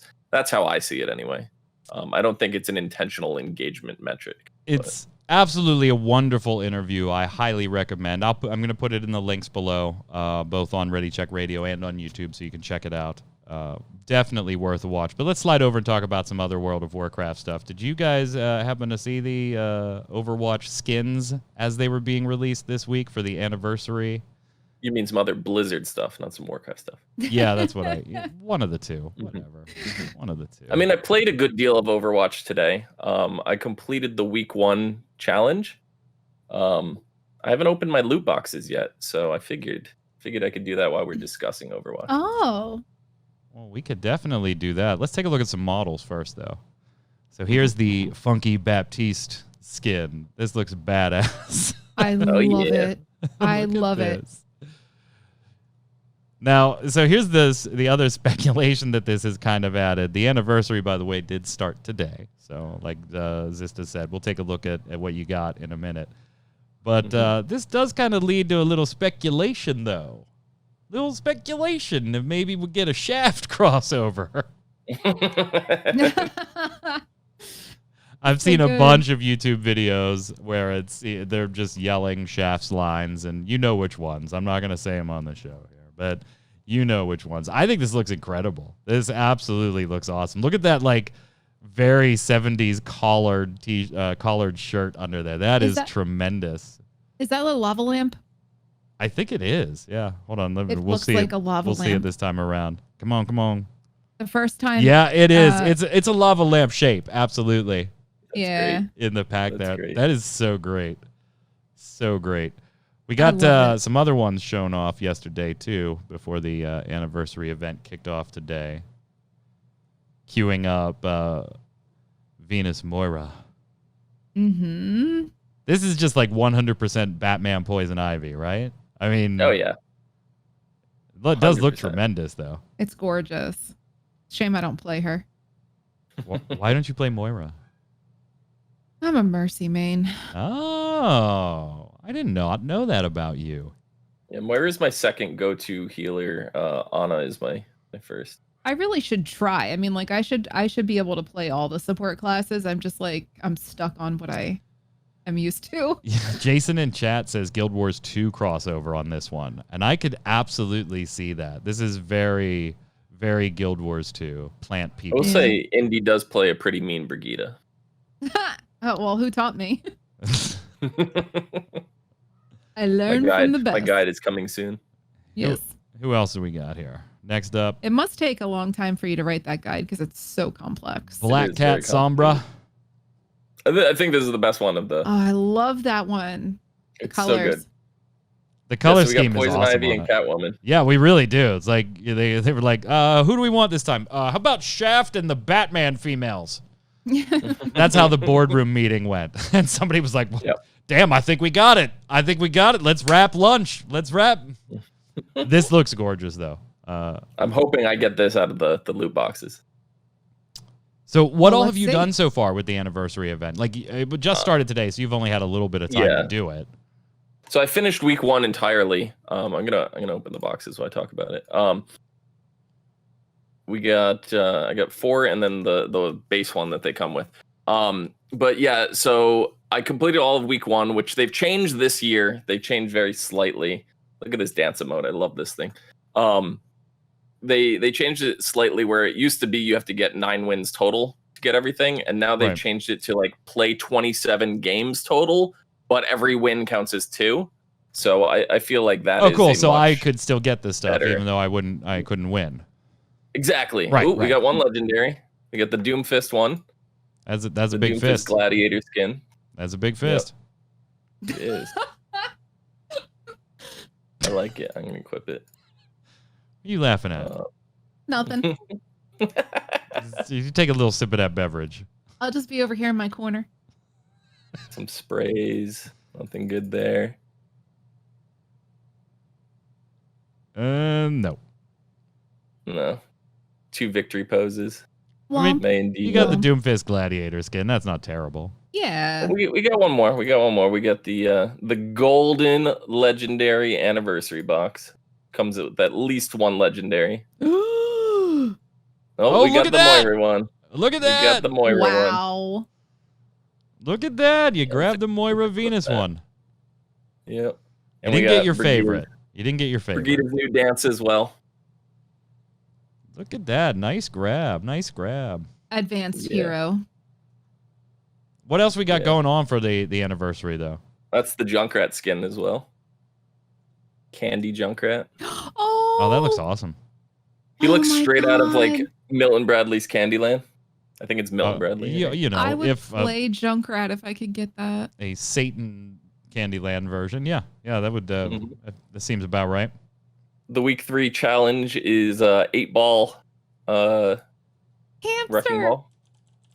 how I see it anyway. I don't think it's an intentional engagement metric. It's absolutely a wonderful interview. I highly recommend. I'm going to put it in the links below, both on Ready Check Radio and on YouTube, so you can check it out. Definitely worth a watch. But let's slide over and talk about some other World of Warcraft stuff. Did you guys happen to see the Overwatch skins as they were being released this week for the anniversary? You mean some other Blizzard stuff, not some Warcraft stuff. Yeah, that's what one of the two. Whatever. One of the two. I mean, I played a good deal of Overwatch today. I completed the week 1 challenge. I haven't opened my loot boxes yet, so I figured I could do that while we're discussing Overwatch. Oh. Well, we could definitely do that. Let's take a look at some models first, though. So here's the funky Baptiste skin. This looks badass. I love it. I love it. Now, so here's the other speculation that this has kind of added. The anniversary, by the way, did start today. So like Zista said, we'll take a look at what you got in a minute. But this does kind of lead to a little speculation, though. Little speculation that maybe we'll get a Shaft crossover. I've seen a bunch of YouTube videos where they're just yelling Shaft's lines, and you know which ones. I'm not going to say them on the show here, but you know which ones. I think this looks incredible. This absolutely looks awesome. Look at that, like, very 70s collared shirt under there. That is tremendous. Is that a lava lamp? I think it is. Yeah. Hold on. It we'll looks see like it. a lava we'll lamp. see it this time around. Come on. The first time. Yeah, it is. It's a lava lamp shape. Absolutely. Yeah. Great. In the pack That's there. great. That is so great. So great. We got some other ones shown off yesterday, too, before the anniversary event kicked off today. Queuing up Venus Moira. Mm-hmm. This is just like 100% Batman Poison Ivy, right? I mean... Oh, yeah. It does look 100%. tremendous, though. It's gorgeous. Shame I don't play her. Why don't you play Moira? I'm a Mercy main. Oh, I did not know that about you. Yeah, Moira's my second go-to healer. Ana is my first. I really should try. I mean, like, I should be able to play all the support classes. I'm just like, I'm stuck on what I am used to. Yeah, Jason in chat says Guild Wars 2 crossover on this one, and I could absolutely see that. This is very, very Guild Wars 2. Plant I people. will say Indy does play a pretty mean Brigida. Oh, well, who taught me? I learned from the best. My guide is coming soon. Yes. Who else do we got here? Next up, It must take a long time for you to write that guide because it's so complex. Black is Cat very Sombra. I think this is the best one of the. Oh, I love that one. The It's so colors. good. The color So we scheme got is Poison awesome. Ivy on and it. Catwoman. Yeah, we really do. It's like they were like, who do we want this time? How about Shaft and the Batman females? That's how the boardroom meeting went. And somebody was like, Yep. damn, I think we got it. Let's wrap lunch. Let's wrap. This looks gorgeous, though. I'm hoping I get this out of the loot boxes. So what Well, all let's have you see. done so far with the anniversary event? Like, it just started today, so you've only had a little bit of time Yeah. to do it. So I finished week 1 entirely. I'm gonna open the boxes while I talk about it. We got I got 4 and then the base one that they come with. But yeah, so I completed all of week 1, which they've changed this year. They changed very slightly. Look at this dance mode. I love this thing. They changed it slightly where it used to be you have to get 9 wins total to get everything, and now they've Right. changed it to like play 27 games total, but every win counts as 2. So I feel like that is Cool. a So I much could still get this stuff, better. even though I couldn't win. Exactly. Right, Ooh, we right. got one legendary. We got the Doomfist one. That's a The big Doomfist fist. gladiator skin. That's a big fist. It is. I like it. I'm gonna equip it. What are you laughing at? Nothing. You take a little sip of that beverage. I'll just be over here in my corner. Some sprays. Nothing good there. No. No. 2 victory poses. I mean, May and you got the Diva. Doomfist Gladiator skin. That's not terrible. Yeah. We got one more. We got the golden legendary anniversary box. Comes with at least one legendary. Wow. Oh, we look got at the that! Moira one. Look at We got that! the Moira one. Look at that! You grabbed the Moira Venus one. Yep. You didn't get your favorite. You didn't get your favorite. Brigida's new dance as well. Look at that. Nice grab. Nice grab. Advanced hero. What else we got going on for the anniversary, though? That's the Junkrat skin as well. Candy Junkrat. Oh, that looks awesome. He looks my straight out of like God. Milton Bradley's Candyland. I think it's Milton Bradley. You know, I would if play Junkrat if I could get that. a Satan Candyland version, yeah, that would that seems about right. The week 3 challenge is 8-ball wrecking Hamster. ball.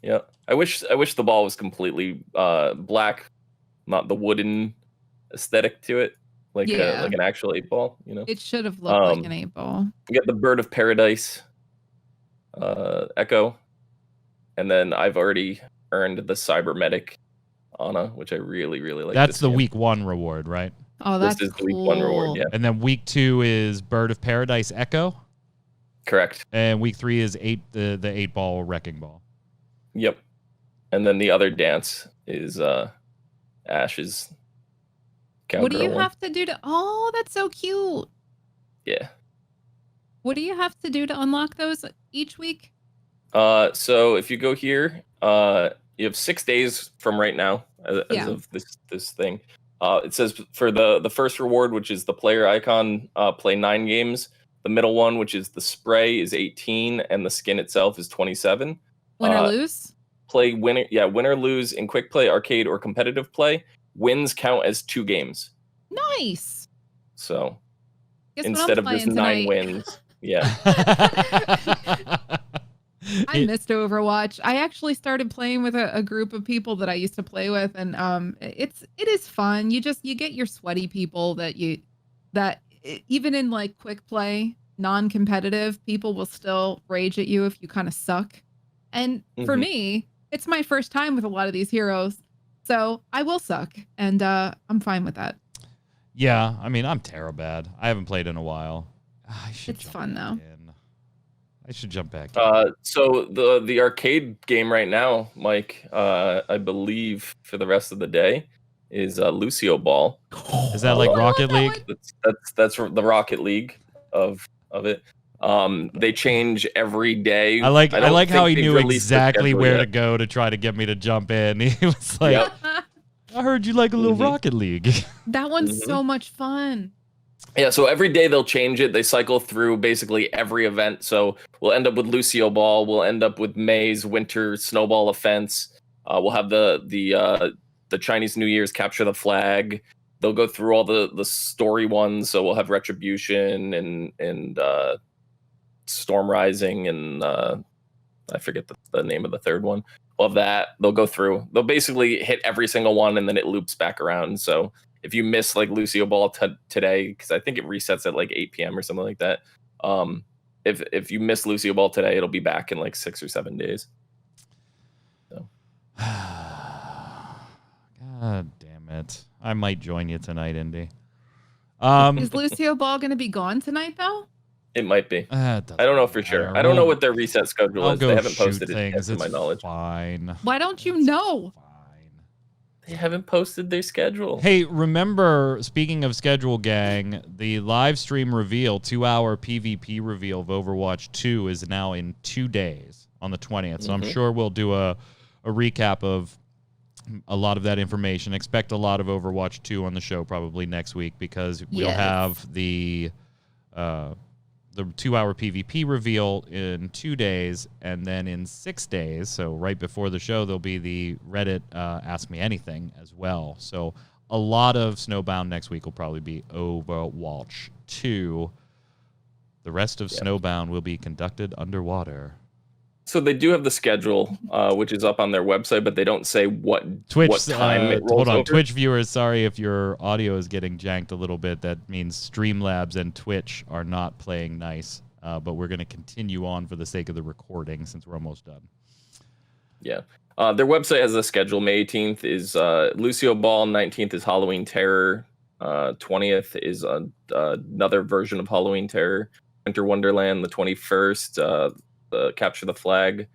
Yeah. I wish the ball was completely black, not the wooden aesthetic to it, like like an actual 8-ball, you know. It should have looked like an 8-ball. We got the Bird of Paradise Echo, and then I've already earned the Cybermedic Ana, which I really like. That's the week 1 reward, right? Oh, that's This is cool. the week 1 reward, yeah. And then week 2 is Bird of Paradise Echo. Correct. And week 3 is the 8-ball wrecking ball. Yep. And then the other dance is Ash's cowgirl. What do you one. have to do to? Oh, that's so cute. Yeah. What do you have to do to unlock those each week? So if you go here, you have 6 days from right now as of this thing. It says for the first reward, which is the player icon, play 9 games. The middle one, which is the spray, is 18, and the skin itself is 27. Win or lose? Play win or lose in quick play, arcade, or competitive play. Wins count as 2 games. Nice. So Guess instead of what I'm just playing 9 wins, yeah. I missed Overwatch. I actually started playing with a group of people that I used to play with, and it is fun. You get your sweaty people that even in like quick play, non-competitive, people will still rage at you if you kind of suck. And for me, it's my first time with a lot of these heroes, so I will suck, and I'm fine with that. Yeah, I mean, I'm bad. I haven't played in a while. It's fun though. I should jump back in. So the arcade game right now, Mike, I believe for the rest of the day is Lucio Ball. Is that like Rocket League? That's the Rocket League of it. They change every day. I like how he knew released the exactly schedule where yet. to go to try to get me to jump in. He was like, Yep. I heard you like a little Rocket League. That one's so much fun. Yeah, so every day they'll change it. They cycle through basically every event. So we'll end up with Lucio Ball. We'll end up with May's Winter Snowball Offense. We'll have the Chinese New Year's Capture the Flag. They'll go through all the story ones. So we'll have Retribution and Storm Rising and I forget the name of the third one. We'll have that. They'll go through. They'll basically hit every single one and then it loops back around. So if you miss like Lucio Ball today, because I think it resets at like 8 p.m. or something like that. If you miss Lucio Ball today, it'll be back in like 6 or 7 days. So. God damn it! I might join you tonight, Indy. Is Lucio Ball going to be gone tonight though? It might be. I don't know for sure. I don't know what their reset schedule is. They haven't posted it yet, to my knowledge. Fine. Why don't you know? They haven't posted their schedule. Hey, remember, speaking of schedule, gang, the live stream reveal, 2-hour PvP reveal of Overwatch 2 is now in 2 days on the 20th. So I'm sure we'll do a recap of a lot of that information. Expect a lot of Overwatch 2 on the show probably next week because we'll have the 2-hour PvP reveal in 2 days, and then in 6 days, so right before the show, there'll be the Reddit Ask Me Anything as well. So a lot of Snowbound next week will probably be Overwatch 2. The rest of Snowbound will be conducted underwater. So they do have the schedule, which is up on their website, but they don't say what time it rolls hold on, over. Twitch viewers, sorry if your audio is getting janked a little bit. That means Streamlabs and Twitch are not playing nice, but we're going to continue on for the sake of the recording since we're almost done. Yeah. Their website has a schedule. May 18th is Lucio Ball, 19th is Halloween Terror, 20th is another version of Halloween Terror, Winter Wonderland, the 21st, the Capture the Flag,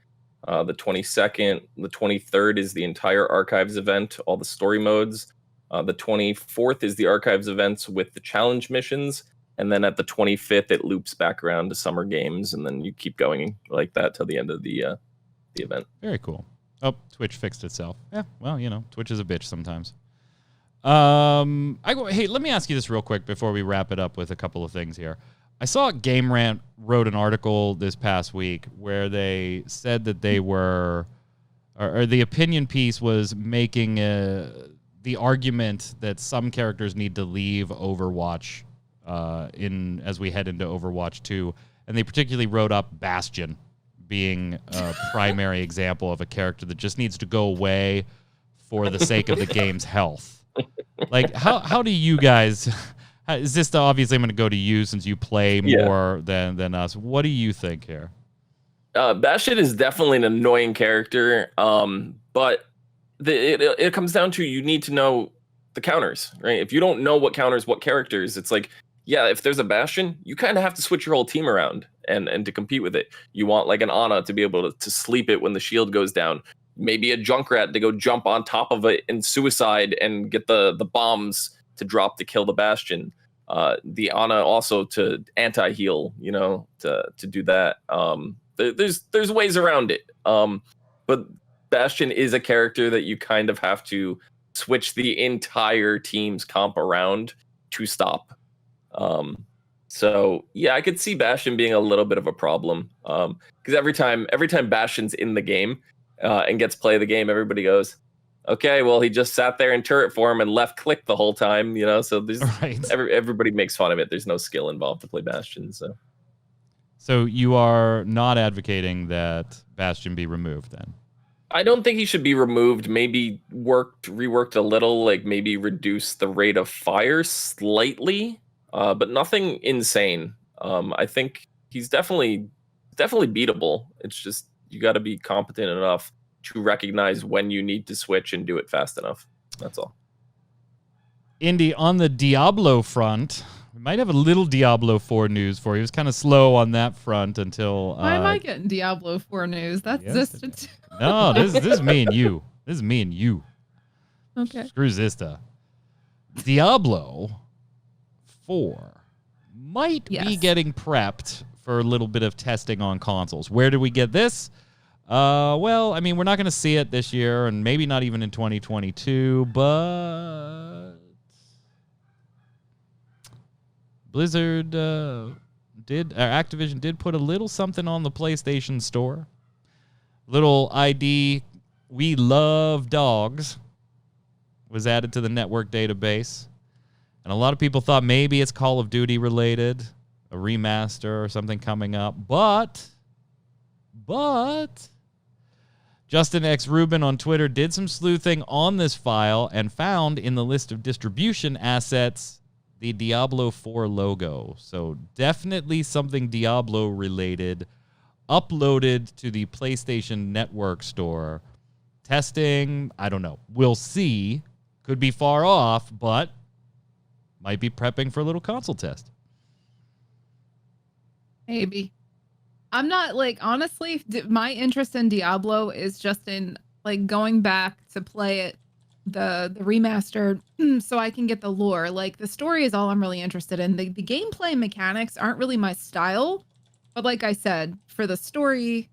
the 22nd, the 23rd is the entire Archives event, all the story modes. The 24th is the Archives events with the challenge missions, and then at the 25th it loops back around to Summer Games, and then you keep going like that till the end of the event. Very cool. Oh, Twitch fixed itself. Yeah, well, you know, Twitch is a bitch sometimes. Hey, let me ask you this real quick before we wrap it up with a couple of things here. I saw Game Rant wrote an article this past week where they said that they were, or the opinion piece was making the argument that some characters need to leave Overwatch as we head into Overwatch 2, and they particularly wrote up Bastion being a primary example of a character that just needs to go away for the sake of the game's health. Like, how do you guys... Is this obviously I'm going to go to you since you play more than us. What do you think here? Bastion is definitely an annoying character, but it comes down to you need to know the counters, right? If you don't know what counters what characters, it's like, yeah, if there's a Bastion, you kind of have to switch your whole team around and to compete with it. You want like an Ana to be able to sleep it when the shield goes down. Maybe a Junkrat to go jump on top of it and suicide and get the bombs to drop to kill the Bastion. The Ana also to anti-heal, you know, to do that. There's ways around it. But Bastion is a character that you kind of have to switch the entire team's comp around to stop. So yeah, I could see Bastion being a little bit of a problem. Because every time Bastion's in the game and gets play of the game, everybody goes, okay, well, he just sat there in turret form and left click the whole time, you know. So there's everybody makes fun of it. There's no skill involved to play Bastion. So you are not advocating that Bastion be removed then? I don't think he should be removed. Maybe reworked a little, like maybe reduce the rate of fire slightly, but nothing insane. I think he's definitely beatable. It's just you got to be competent enough to recognize when you need to switch and do it fast enough. That's all. Indy, on the Diablo front, we might have a little Diablo 4 news for you. It was kind of slow on that front until... Why am I getting Diablo 4 news? That's Zista. No, this is me and you. This is me and you. Okay. Screw Zista. Diablo 4 might be getting prepped for a little bit of testing on consoles. Where do we get this? Well, I mean, we're not going to see it this year and maybe not even in 2022, but Blizzard Activision did put a little something on the PlayStation Store. Little ID, We Love Dogs, was added to the network database. And a lot of people thought maybe it's Call of Duty related, a remaster or something coming up. But Justin X. Rubin on Twitter did some sleuthing on this file and found in the list of distribution assets the Diablo 4 logo. So definitely something Diablo related uploaded to the PlayStation Network store. Testing, I don't know. We'll see. Could be far off, but might be prepping for a little console test. Maybe. I'm not honestly, my interest in Diablo is just in going back to play it, the remastered, so I can get the lore. The story is all I'm really interested in. The gameplay mechanics aren't really my style, but like I said, for the story,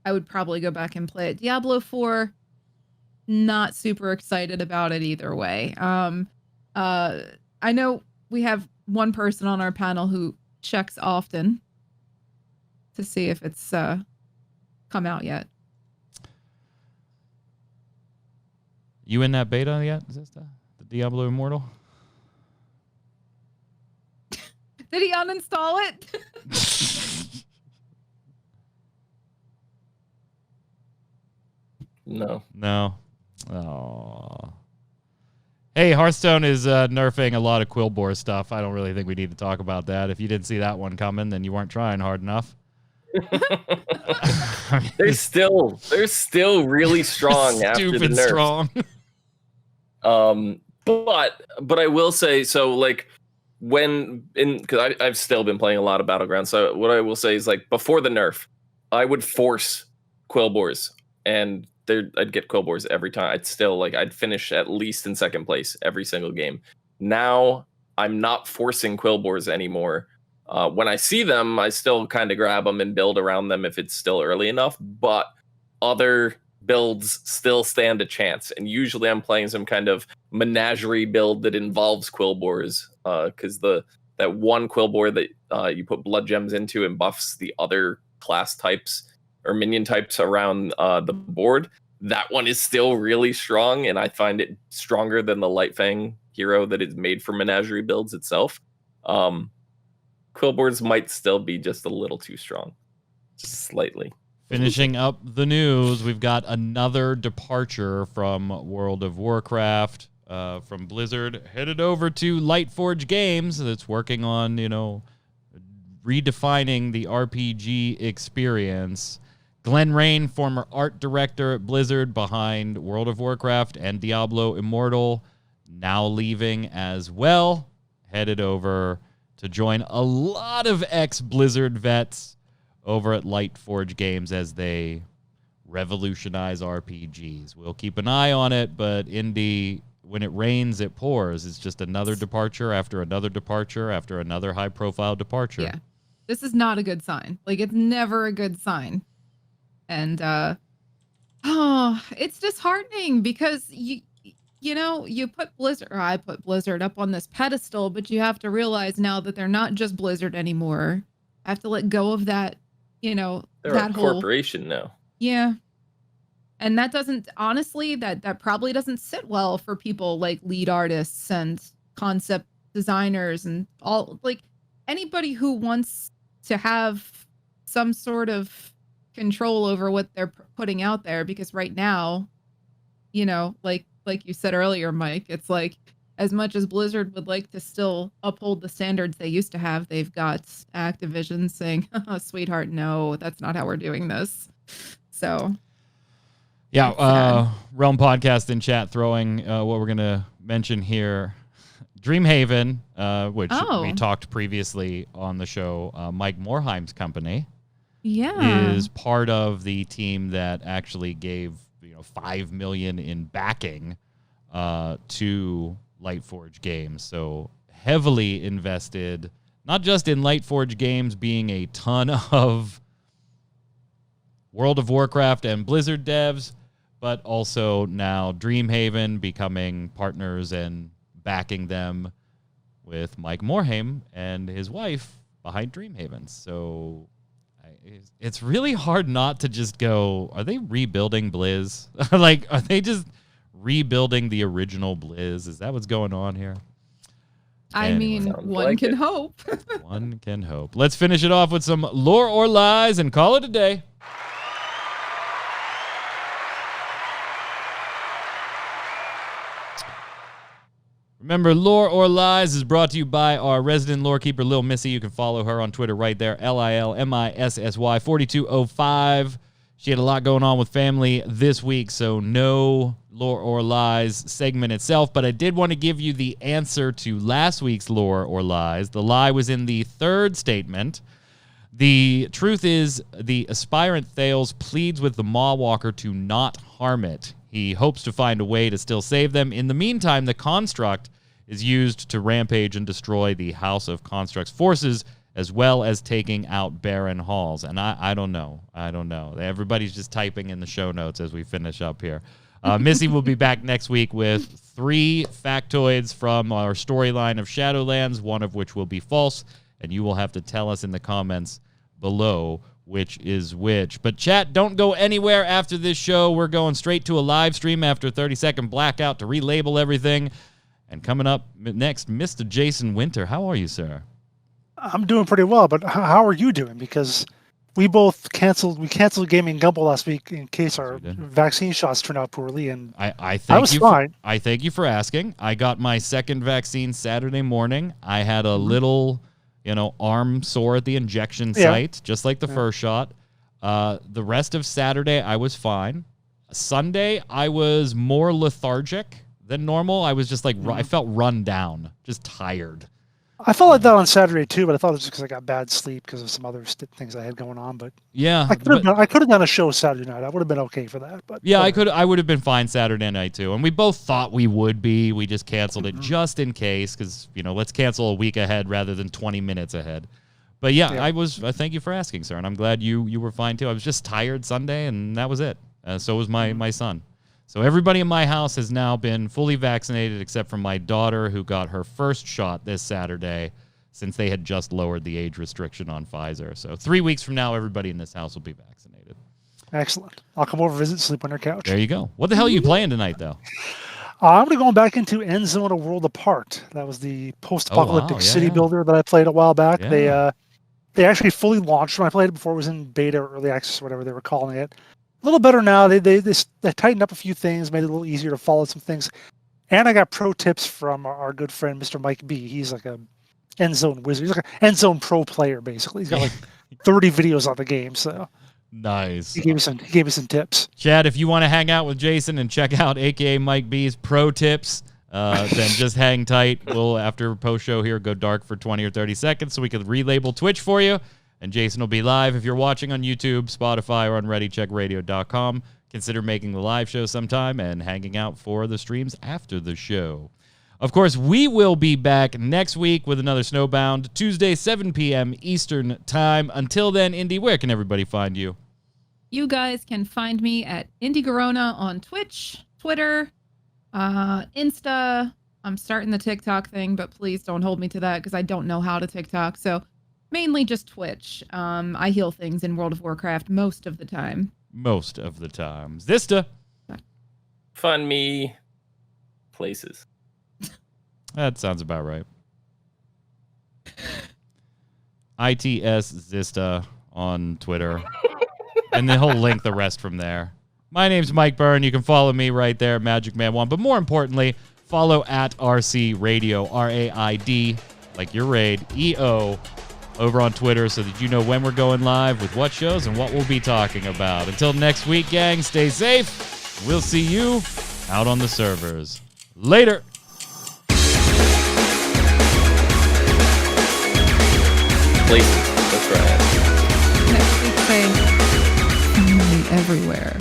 I would probably go back and play it. Diablo 4, not super excited about it either way. I know we have one person on our panel who checks often to see if it's come out yet. You in that beta yet? Is this the Diablo Immortal? Did he uninstall it? No. No. Oh. Hey, Hearthstone is nerfing a lot of Quillbore stuff. I don't really think we need to talk about that. If you didn't see that one coming, then you weren't trying hard enough. They're still really strong after the Stupid nerf. strong. But I will say, so like because I've still been playing a lot of Battlegrounds. So what I will say is, like, before the nerf, I would force Quillbores, and I'd get Quillbores every time. I'd finish at least in second place every single game. Now I'm not forcing Quillbores anymore. When I see them, I still kind of grab them and build around them if it's still early enough, but other builds still stand a chance. And usually I'm playing some kind of menagerie build that involves Quillbores, because that one Quillbore that you put blood gems into and buffs the other class types or minion types around the board, that one is still really strong, and I find it stronger than the Lightfang hero that is made for menagerie builds itself. Quillbores might still be just a little too strong, just slightly. Finishing up the news, we've got another departure from World of Warcraft, from Blizzard, headed over to Lightforge Games that's working on, redefining the RPG experience. Glenn Rain, former art director at Blizzard behind World of Warcraft and Diablo Immortal, now leaving as well, headed over to join a lot of ex-Blizzard vets over at Lightforge Games as they revolutionize RPGs. We'll keep an eye on it, but Indy, when it rains, it pours. It's just another departure after another departure after another high-profile departure. Yeah. This is not a good sign. Like, it's never a good sign. And it's disheartening because you put Blizzard, or I put Blizzard up on this pedestal, but you have to realize now that they're not just Blizzard anymore. I have to let go of that, They're that a whole corporation now. Yeah. And that doesn't, honestly, that probably doesn't sit well for people like lead artists and concept designers and all, like, anybody who wants to have some sort of control over what they're putting out there. Because right now, like you said earlier, Mike, it's like, as much as Blizzard would like to still uphold the standards they used to have, they've got Activision saying, oh, sweetheart, no, that's not how we're doing this. So, yeah, Realm Podcast in chat throwing what we're going to mention here. Dreamhaven, which we talked previously on the show, Mike Morheim's company, is part of the team that actually gave $5 million in backing to Lightforge Games. So heavily invested, not just in Lightforge Games being a ton of World of Warcraft and Blizzard devs, but also now Dreamhaven becoming partners and backing them with Mike Morhaime and his wife behind Dreamhaven. So it's really hard not to just go, are they rebuilding Blizz? Like, are they just rebuilding the original Blizz? Is that what's going on here? I mean, one can hope. One can hope. Let's finish it off with some lore or lies and call it a day. Remember, Lore or Lies is brought to you by our resident lore keeper, Lil Missy. You can follow her on Twitter right there, LILMISSY 4205. She had a lot going on with family this week, so no Lore or Lies segment itself, but I did want to give you the answer to last week's Lore or Lies. The lie was in the third statement. The truth is, the aspirant Thales pleads with the Mawwalker to not harm it. He hopes to find a way to still save them. In the meantime, the Construct is used to rampage and destroy the House of Construct's forces, as well as taking out Baron Halls. And I don't know. Everybody's just typing in the show notes as we finish up here. Missy will be back next week with 3 factoids from our storyline of Shadowlands, one of which will be false, and you will have to tell us in the comments below which is which. But chat, don't go anywhere after this show. We're going straight to a live stream after a 30-second blackout to relabel everything. And coming up next, Mr. Jason Winter. How are you, sir? I'm doing pretty well, but how are you doing? Because we both canceled gaming Gumbo last week in case our vaccine shots turned out poorly, and I thank you for asking. I got my second vaccine Saturday morning. I had a little, arm sore at the injection site, just like the first shot. The rest of Saturday, I was fine. Sunday, I was more lethargic than normal. I was just like, I felt run down, just tired. I felt like that on Saturday too, but I thought it was just because I got bad sleep because of some other things I had going on. But yeah, I could have done a show Saturday night. I would have been okay for that. But yeah, I would have been fine Saturday night too. And we both thought we would be. We just canceled it just in case because let's cancel a week ahead rather than 20 minutes ahead. But yeah. I thank you for asking, sir, and I'm glad you were fine too. I was just tired Sunday, and that was it. So was my son. So everybody in my house has now been fully vaccinated except for my daughter, who got her first shot this Saturday, since they had just lowered the age restriction on Pfizer. So 3 weeks from now, everybody in this house will be vaccinated. Excellent. I'll come over, visit, sleep on your couch. There you go. What the hell are you playing tonight, though? I'm going to go back into End Zone: A World Apart. That was the post-apocalyptic city builder that I played a while back. Yeah. They actually fully launched when I played it before. It was in beta or early access, or whatever they were calling it. A little better now. They tightened up a few things, made it a little easier to follow some things. And I got pro tips from our good friend, Mr. Mike B. He's like a End Zone wizard. He's like an End Zone pro player, basically. He's got like 30 videos on the game. So nice. He gave me some tips. Chad, if you want to hang out with Jason and check out AKA Mike B's pro tips, then just hang tight. We'll, after post show here, go dark for 20 or 30 seconds so we can relabel Twitch for you. And Jason will be live. If you're watching on YouTube, Spotify, or on ReadyCheckRadio.com, consider making the live show sometime and hanging out for the streams after the show. Of course, we will be back next week with another Snowbound, Tuesday, 7 p.m. Eastern Time. Until then, Indy, where can everybody find you? You guys can find me at Indy Garona on Twitch, Twitter, Insta. I'm starting the TikTok thing, but please don't hold me to that because I don't know how to TikTok. So mainly just Twitch. I heal things in World of Warcraft most of the time. Most of the time. Zista. Find me places. That sounds about right. ITS Zista on Twitter. And then he'll link the rest from there. My name's Mike Byrne. You can follow me right there, Magic Man 1. But more importantly, follow at RC Radio, RAID, like your raid, EO, over on Twitter so that you know when we're going live with what shows and what we'll be talking about. Until next week, gang, stay safe. We'll see you out on the servers. Later. Places. That's right. Next week, say, everywhere.